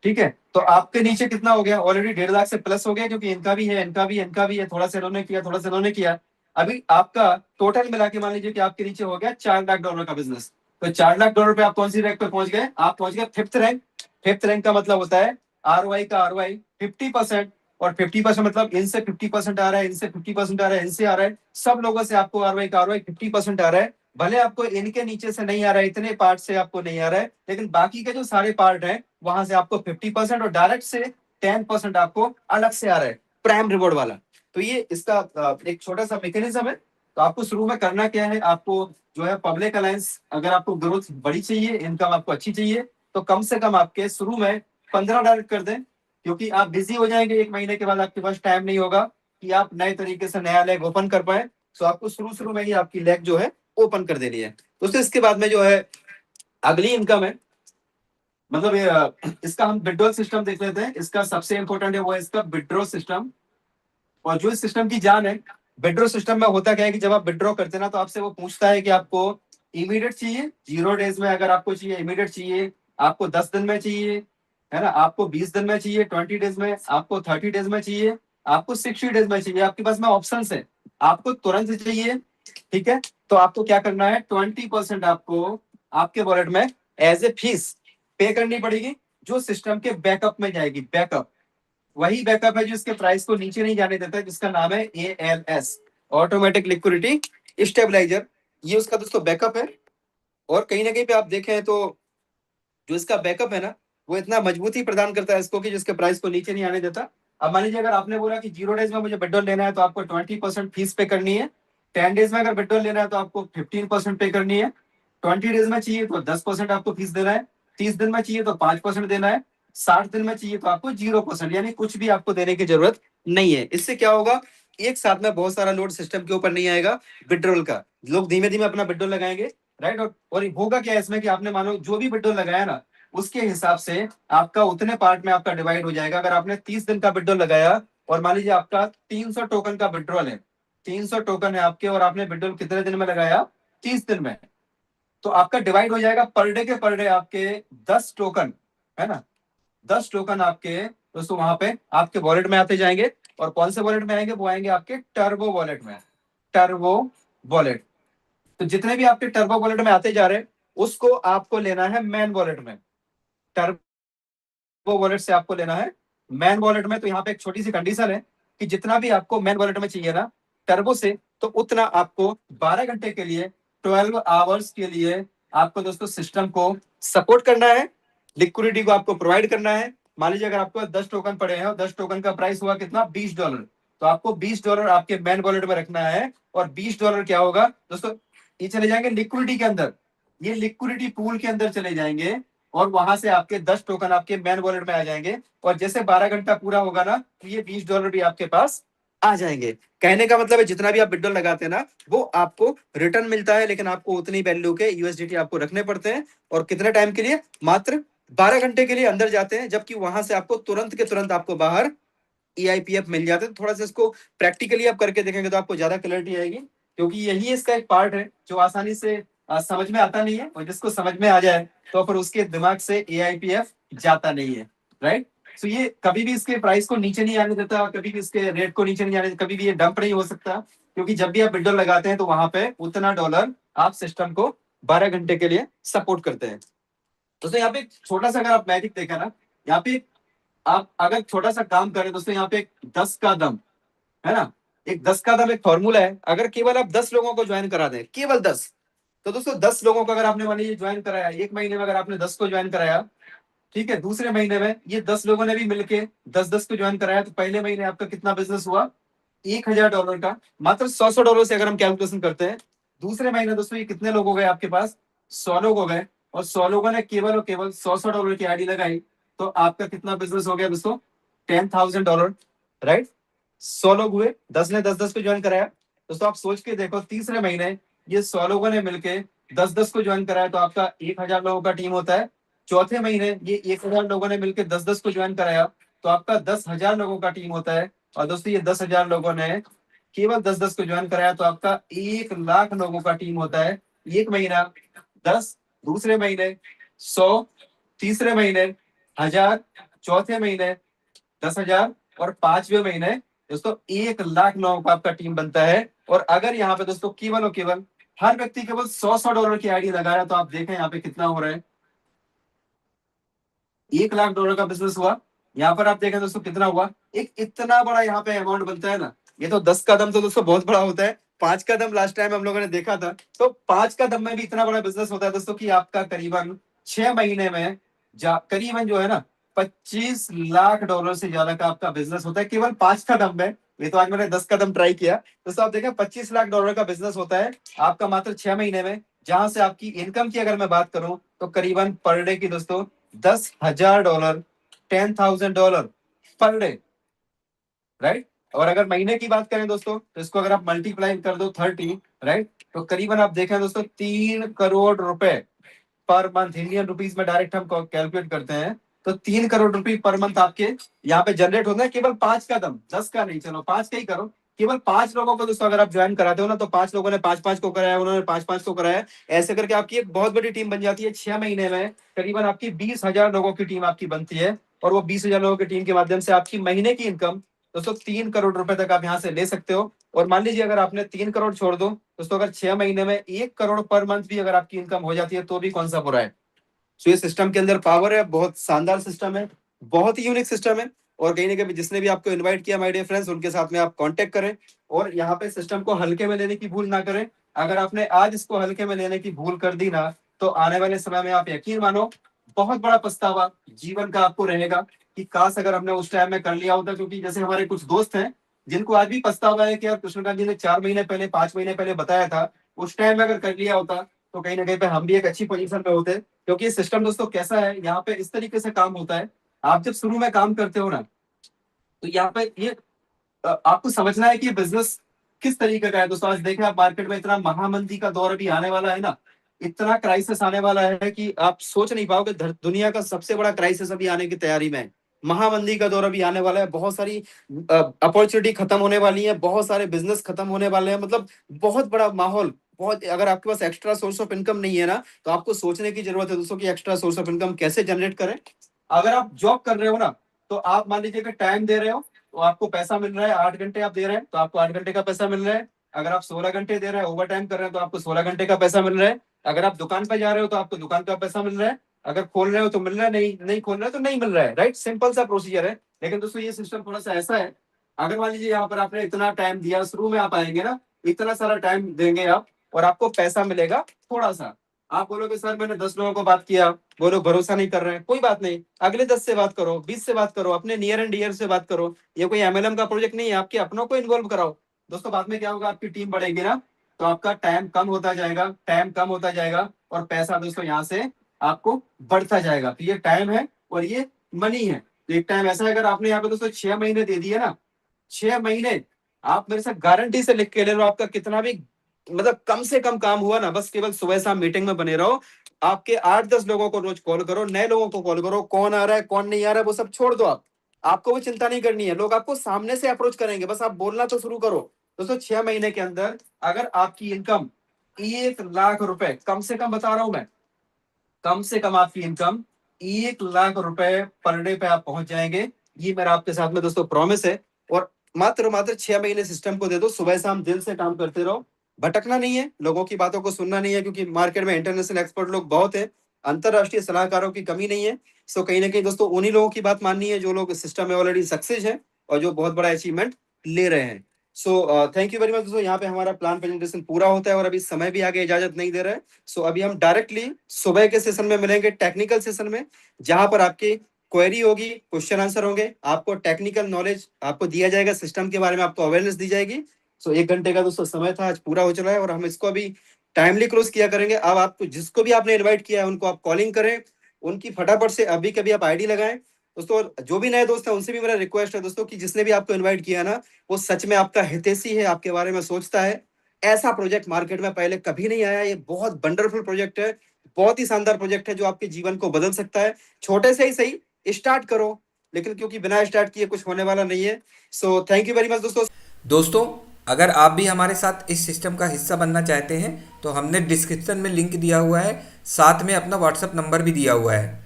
ठीक है। तो आपके नीचे कितना हो गया? ऑलरेडी 1.5 लाख से प्लस हो गया, क्योंकि इनका भी है, इनका भी है, थोड़ा सा इन्होंने किया, थोड़ा सा इन्होंने किया। अभी आपका टोटल मिला के मान लीजिए कि आपके नीचे हो गया $4 लाख का बिजनेस। तो $4 लाख पे आप कौन सी रैंक पे पहुंच गए? आप पहुंच गए फिफ्थ रैंक। फिफ्थ रैंक का मतलब होता है आरओआई का आरओआई 50%। और 50% मतलब इनसे 50% आ रहा है, इनसे 50% आ रहा है, इनसे आ रहा है, सब लोगों से आपको आरओआई का आरओआई 50% आ रहा है। भले आपको इनके नीचे से नहीं आ रहा है, इतने पार्ट से आपको नहीं आ रहा है, लेकिन बाकी के जो सारे पार्ट हैं वहां से आपको 50% और डायरेक्ट से 10% आपको अलग से आ रहा है, प्राइम रिवॉर्ड वाला। तो ये इसका एक छोटा सा मैकेनिज्म है। तो आपको शुरू में करना क्या है? आपको जो है पब्लिक अलायंस, अगर आपको ग्रोथ बड़ी चाहिए, इनकम आपको अच्छी चाहिए, तो कम से कम आपके शुरू में 15 डायरेक्ट कर दें। क्योंकि आप बिजी हो जाएंगे, एक महीने के बाद आपके पास टाइम नहीं होगा कि आप नए तरीके से नया लेग ओपन कर पाए। तो आपको शुरू शुरू में ही आपकी लेग जो है ओपन कर देनी है। दोस्तों इसके बाद में जो है अगली इनकम है, मतलब इसका हम विड्रॉल सिस्टम देख लेते हैं। इसका सबसे इंपॉर्टेंट है वो है इसका विड्रॉ सिस्टम। और जो इस सिस्टम की जान है, विड्रॉ सिस्टम में होता क्या है कि जब आप विड्रॉ करते हैं ना, तो आपसे वो पूछता है कि आपको इमीडिएट चाहिए, 0 डेज में अगर आपको चाहिए, इमीडिएट चाहिए, आपको 10 दिन में चाहिए, है ना, आपको 20 दिन में चाहिए, 20 डेज में, आपको 30 डेज में चाहिए, आपको 60 डेज में चाहिए, आपके पास में ऑप्शन है। आपको तुरंत चाहिए, ठीक है, तो आपको क्या करना है, 20% आपको आपके वॉलेट में एज ए फीस पे करनी पड़ेगी, जो सिस्टम के बैकअप में जाएगी। बैकअप वही बैकअप है जो इसके प्राइस को नीचे नहीं जाने देता है, जिसका नाम है ALS, ऑटोमेटिक लिक्विडिटी स्टेबलाइजर। ये उसका दोस्तों बैकअप है। और कहीं ना कहीं पे आप देखें तो जो इसका बैकअप है ना, वो इतना मजबूती प्रदान करता है इसको कि जिसके प्राइस को नीचे नहीं आने देता। अब मान लीजिए अगर आपने बोला कि 0 डेज में मुझे विड्रॉल लेना है तो आपको 20% फीस पे करनी है। 10 डेज में अगर विड्रॉल लेना है तो आपको 15% पे करनी है। 20 डेज में चाहिए तो 10% आपको फीस देना है। 30 दिन में चाहिए तो 5% देना है। 60 दिन में चाहिए तो आपको 0%, यानी कुछ भी आपको देने की जरूरत नहीं है। इससे क्या होगा, एक साथ में बहुत सारा लोड सिस्टम के ऊपर नहीं आएगा विड्रॉल का। लोग धीमे धीमे अपना विड्रॉल लगाएंगे, राइट। और होगा क्या इसमें कि आपने मानो जो भी विड्रॉल लगाया ना, उसके हिसाब से आपका उतने पार्ट में आपका डिवाइड हो जाएगा। अगर आपने 30 दिन का विड्रॉल लगाया और मान लीजिए आपका 300 टोकन का विड्रॉल है, 300 टोकन है आपके, और आपने विड्रॉल कितने दिन में लगाया, 30 दिन में, तो आपका डिवाइड हो जाएगा पर डे के पर डे आपके 10 टोकन, है ना। 10 टोकन आपके दोस्तों वहां पे आपके वॉलेट में आते जाएंगे। और कौन से वॉलेट में आएंगे, वो आएंगे आपके टर्बो वॉलेट में। टर्बो वॉलेट, तो जितने भी आपके टर्बो वॉलेट में आते जा रहे हैं उसको आपको लेना है मैन वॉलेट में। टर्बो वॉलेट से आपको लेना है मैन वॉलेट में। तो यहाँ पे एक छोटी सी कंडीशन है कि जितना भी आपको मैन वॉलेट में चाहिए ना टर्बो से, तो उतना आपको 12 घंटे के लिए, 12 आवर्स के लिए आपको दोस्तों सिस्टम को सपोर्ट करना है, लिक्विडिटी को आपको प्रोवाइड करना है। मान लीजिए अगर आपको 10 टोकन पड़े हैं और 10 टोकन का प्राइस हुआ कितना, $20, तो आपको $20 आपके मैन वॉलेट में रखना है। और $20 क्या होगा दोस्तों, ये चले जाएंगे लिक्विडिटी के अंदर, ये लिक्विडिटी पूल के अंदर चले जाएंगे। और वहां से आपके 10 टोकन आपके मैन वॉलेट में आ जाएंगे। और जैसे 12 घंटा पूरा होगा ना, तो ये $20 भी आपके पास आ जाएंगे। कहने का मतलब है जितना भी आप विड्रॉल लगाते हैं ना, वो आपको रिटर्न मिलता है, लेकिन आपको उतनी वैल्यू के यूएसडीटी आपको रखने पड़ते हैं। और कितने टाइम के लिए, मात्र 12 घंटे के लिए अंदर जाते हैं, जबकि वहां से आपको तुरंत के तुरंत आपको बाहर EIPF मिल जाते हैं। तो थोड़ा सा इसको प्रैक्टिकली आप करके देखेंगे तो आपको ज्यादा क्लैरिटी आएगी, क्योंकि यही इसका एक पार्ट है जो आसानी से समझ में आता नहीं है। और जिसको समझ में आ जाए तो फिर उसके दिमाग से AIPF जाता नहीं है, राइट। तो ये कभी भी इसके प्राइस को नीचे नहीं आने देता, कभी भी इसके रेट को नीचे नहीं आने देता, कभी भी ये डंप नहीं हो सकता, क्योंकि जब भी आप विड्रॉल लगाते हैं तो वहां पे उतना डॉलर आप सिस्टम को 12 घंटे के लिए सपोर्ट करते हैं। दोस्तों यहाँ पे एक छोटा सा अगर आप मैजिक देखा ना, यहाँ पे आप अगर छोटा सा काम करें दोस्तों, यहाँ पे एक 10 का दम, है ना, एक 10 का दम एक फॉर्मूला है। अगर केवल आप 10 लोगों को ज्वाइन करा दें, केवल 10, तो दोस्तों 10 लोगों को अगर आपने मान लीजिए ज्वाइन कराया एक महीने में, अगर आपने 10 को ज्वाइन कराया, ठीक है, दूसरे महीने में ये 10 लोगों ने भी मिलके 10-10 को ज्वाइन कराया, तो पहले महीने आपका कितना बिजनेस हुआ, $1000 का। मात्र $100 से अगर हम कैलकुलेशन करते हैं, दूसरे महीने दोस्तों ये कितने लोग हो गए आपके पास, 100 लोग हो गए। और 100 लोगों ने केवल और केवल $100 की आईडी लगाई, तो आपका कितना बिजनेस हो गया दोस्तों, $10,000, राइट। 100 लोग हुए, 10 ने 10-10 को ज्वाइन कराया। दोस्तों आप सोच के देखो, तीसरे महीने ये 100 लोगों ने मिलके 10-10 को ज्वाइन कराया, तो आपका 1000 लोगों का टीम होता है। चौथे महीने ये 1000 लोगों ने मिलकर 10-10 को ज्वाइन कराया, तो आपका 10,000 लोगों का टीम होता है। और दोस्तों ये 10,000 लोगों ने केवल 10-10 को ज्वाइन कराया, तो आपका 1 लाख लोगों का टीम होता है। एक महीना 10, दूसरे महीने 100, तीसरे महीने 1000, चौथे महीने 10,000, और पांचवें महीने दोस्तों 1 लाख लोगों का आपका टीम बनता है। और अगर यहाँ पे दोस्तों केवल और केवल हर व्यक्ति केवल $100 की आईडी लगा रहा है, तो आप देखें यहाँ पे कितना हो रहा है, $1 लाख का बिजनेस हुआ। यहाँ पर आप देखें दोस्तों कितना हुआ, एक इतना बड़ा यहाँ पे अमाउंट बनता है ना। ये तो 10 कदम तो दोस्तों बहुत बड़ा होता है, 5 कदम लास्ट टाइम हम लोगों ने देखा था, तो 5 कदम में भी इतना बड़ा बिजनेस होता है दोस्तों कि आपका करीबन 6 महीने में करीबन जो है ना $25 लाख से ज्यादा का आपका बिजनेस होता है केवल 5 कदम में। ये तो आज मैंने 10 कदम ट्राई किया, दोस्तों आप देखें $25 लाख का बिजनेस होता है आपका मात्र 6 महीने में। जहां से आपकी इनकम की अगर मैं बात करूं तो करीबन पर डे की दोस्तों $10,000, $10,000 पर डे, राइट। और अगर महीने की बात करें दोस्तों, तो इसको अगर आप मल्टीप्लाई कर दो 30, राइट, तो करीबन आप देखें दोस्तों 3 करोड़ रुपए पर मंथ, इंडियन रुपीज में डायरेक्ट हम कैलकुलेट करते हैं, तो 3 करोड़ रुपए पर मंथ आपके यहाँ पे जनरेट होता है केवल 5 कदम, 10 का नहीं, चलो 5 का ही करो, केवल 5 लोगों को दोस्तों अगर आप ज्वाइन कराते हो ना, तो 5 लोगों ने 5-5 को कराया, उन्होंने 5-5 को कराया, ऐसे करके आपकी एक बहुत बड़ी टीम बन जाती है। 6 महीने में करीबन आपकी 20,000 लोगों की टीम आपकी बनती है, और वो 20,000 लोगों की टीम के माध्यम से आपकी महीने की इनकम दोस्तों 3 करोड़ रुपए तक आप यहाँ से ले सकते हो। और मान लीजिए अगर आपने 3 करोड़ छोड़ दो दोस्तों, अगर 6 महीने में 1 करोड़ पर मंथ भी अगर आपकी इनकम हो जाती है तो भी कौन सा बुरा है। सो ये सिस्टम के अंदर पावर है, बहुत शानदार सिस्टम है, बहुत ही यूनिक सिस्टम है। और कहीं ना कहीं जिसने भी आपको इनवाइट किया माय डियर फ्रेंड्स, उनके साथ में आप कांटेक्ट करें, और यहाँ पे सिस्टम को हल्के में लेने की भूल ना करें। अगर आपने आज इसको हल्के में लेने की भूल कर दी ना, तो आने वाले समय में आप यकीन मानो बहुत बड़ा पछतावा जीवन का आपको रहेगा कि काश अगर हमने उस टाइम में कर लिया होता। क्योंकि जैसे हमारे कुछ दोस्त हैं जिनको आज भी पछतावा है कि यार कृष्णकांत जी ने 4 महीने पहले 5 महीने पहले बताया था, उस टाइम में अगर कर लिया होता तो कहीं ना कहीं पे हम भी एक अच्छी पोजीशन पे होते। क्योंकि ये सिस्टम दोस्तों कैसा है, यहाँ पे इस तरीके से काम होता है। आप जब शुरू में काम करते हो ना, तो यहाँ पे ये आपको समझना है कि बिजनेस किस तरीके का है। दोस्तों आज देखें आप मार्केट में इतना महामंदी का दौर अभी आने वाला है ना, इतना क्राइसिस आने वाला है कि आप सोच नहीं पाओगे। दुनिया का सबसे बड़ा क्राइसिस अभी आने की तैयारी में है। महामंदी का दौर अभी आने वाला है, बहुत सारी अपॉर्चुनिटी खत्म होने वाली है, बहुत सारे बिजनेस खत्म होने वाले हैं, मतलब बहुत बड़ा माहौल। बहुत, अगर आपके पास एक्स्ट्रा सोर्स ऑफ इनकम नहीं है ना, तो आपको सोचने की जरूरत है दोस्तों कि एक्स्ट्रा सोर्स ऑफ इनकम कैसे जनरेट करें। अगर आप जॉब कर रहे हो ना, तो आप मान लीजिए कि टाइम दे रहे हो तो आपको पैसा मिल रहा है, 8 घंटे आप दे रहे हैं तो आपको 8 घंटे का पैसा मिल रहा है। अगर आप 16 घंटे दे रहे हैं, ओवर टाइम कर रहे हैं, तो आपको 16 घंटे का पैसा मिल रहा है। अगर आप दुकान पे जा रहे हो तो आपको दुकान का पैसा मिल रहा है। अगर खोल रहे हो तो मिल रहा है, नहीं नहीं खोल रहे हो तो नहीं मिल रहा है। राइट, सिंपल सा प्रोसीजर है। लेकिन दोस्तों ये सिस्टम थोड़ा सा ऐसा है, अगर मान लीजिए यहाँ पर आपने इतना टाइम दिया, शुरू में आप आएंगे ना, इतना सारा टाइम देंगे आप, और आपको पैसा मिलेगा थोड़ा सा। आप बोलोगे सर मैंने 10 लोगों को बात किया, वो लोग भरोसा नहीं कर रहे हैं, कोई बात नहीं, अगले 10 से बात करो, 20 से बात करो, अपने नियर एंड डियर से बात करो। ये कोई एमएलएम का प्रोजेक्ट नहीं है, आपके अपनों को इन्वॉल्व कराओ। दोस्तों बाद में क्या होगा, आपकी टीम बढ़ेगी ना, तो आपका टाइम कम होता जाएगा, टाइम कम होता जाएगा, और पैसा दोस्तों यहाँ से आपको बढ़ता जाएगा। तो ये टाइम है और ये मनी है। तो एक टाइम ऐसा है, अगर आपने यहाँ पे दोस्तों 6 महीने दे दिए ना, 6 महीने आप मेरे से गारंटी से लिख के ले लो, आपका कितना भी मतलब कम से कम काम हुआ ना, बस केवल सुबह शाम मीटिंग में बने रहो। आपके 8-10 लोगों को रोज कॉल करो, नए लोगों को कॉल करो, कौन आ रहा है कौन नहीं आ रहा है वो सब छोड़ दो। आप आपको वो चिंता नहीं करनी है, लोग आपको सामने से अप्रोच करेंगे, बस आप बोलना तो शुरू करो। दोस्तों 6 महीने के अंदर अगर आपकी इनकम 1 लाख रुपए, कम से कम बता रहा हूं मैं, कम से कम आपकी इनकम 1 लाख रुपए पर डे पे आप पहुंच जाएंगे। ये मेरा आपके साथ में दोस्तों प्रॉमिस है। और मात्र मात्र 6 महीने सिस्टम को दे दो, सुबह शाम दिल से काम करते रहो, भटकना नहीं है, लोगों की बातों को सुनना नहीं है, क्योंकि मार्केट में इंटरनेशनल एक्सपर्ट लोग बहुत है, अंतरराष्ट्रीय सलाहकारों की कमी नहीं है। सो कहीं ना कहीं दोस्तों उन्हीं लोगों की बात माननी है जो लोग सिस्टम में ऑलरेडी सक्सेस है और जो बहुत बड़ा अचीवमेंट ले रहे हैं। So thank you very much दोस्तों, यहाँ पे हमारा प्लान प्रेजेंटेशन पूरा होता है और अभी समय भी आगे इजाजत नहीं दे रहा है। सो अभी हम डायरेक्टली सुबह के सेशन में मिलेंगे, टेक्निकल सेशन में, जहां पर आपकी क्वेरी होगी, क्वेश्चन आंसर होंगे, आपको टेक्निकल नॉलेज आपको दिया जाएगा, सिस्टम के बारे में आपको अवेयरनेस दी जाएगी। सो 1 घंटे का दोस्तों समय था, आज पूरा हो चला है और हम इसको अभी टाइमली क्लोज किया करेंगे। अब आपको जिसको भी आपने इन्वाइट किया है उनको आप कॉलिंग करें, उनकी फटाफट से अभी कभी आप आईडी लगाएं। दोस्तों जो भी नए दोस्त हैं उनसे भी मेरा रिक्वेस्ट है दोस्तों कि जिसने भी आपको इन्वाइट किया ना, वो सच में आपका हितैषी है, आपके बारे में सोचता है। ऐसा प्रोजेक्ट मार्केट में पहले कभी नहीं आया, ये बहुत वंडरफुल प्रोजेक्ट है, बहुत ही शानदार प्रोजेक्ट है जो आपके जीवन को बदल सकता है। छोटे से ही सही स्टार्ट करो, लेकिन क्योंकि बिना स्टार्ट किए कुछ होने वाला नहीं है। So thank you very much दोस्तों। दोस्तों अगर आप भी हमारे साथ इस सिस्टम का हिस्सा बनना चाहते हैं तो हमने डिस्क्रिप्शन में लिंक दिया हुआ है, साथ में अपना व्हाट्सएप नंबर भी दिया हुआ है।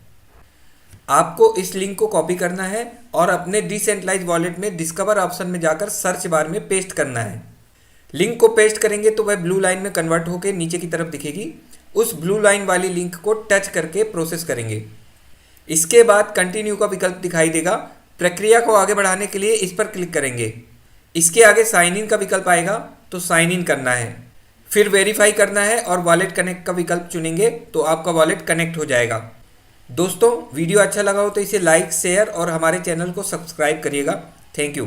आपको इस लिंक को कॉपी करना है और अपने डिसेंट्रलाइज वॉलेट में डिस्कवर ऑप्शन में जाकर सर्च बार में पेस्ट करना है। लिंक को पेस्ट करेंगे तो वह ब्लू लाइन में कन्वर्ट होकर नीचे की तरफ दिखेगी। उस ब्लू लाइन वाली लिंक को टच करके प्रोसेस करेंगे। इसके बाद कंटिन्यू का विकल्प दिखाई देगा। प्रक्रिया को आगे बढ़ाने के लिए इस पर क्लिक करेंगे। इसके आगे साइन इन का विकल्प आएगा तो साइन इन करना है, फिर वेरीफाई करना है और वॉलेट कनेक्ट का विकल्प चुनेंगे तो आपका वॉलेट कनेक्ट हो जाएगा। दोस्तों वीडियो अच्छा लगा हो तो इसे लाइक शेयर और हमारे चैनल को सब्सक्राइब करिएगा। Thank you.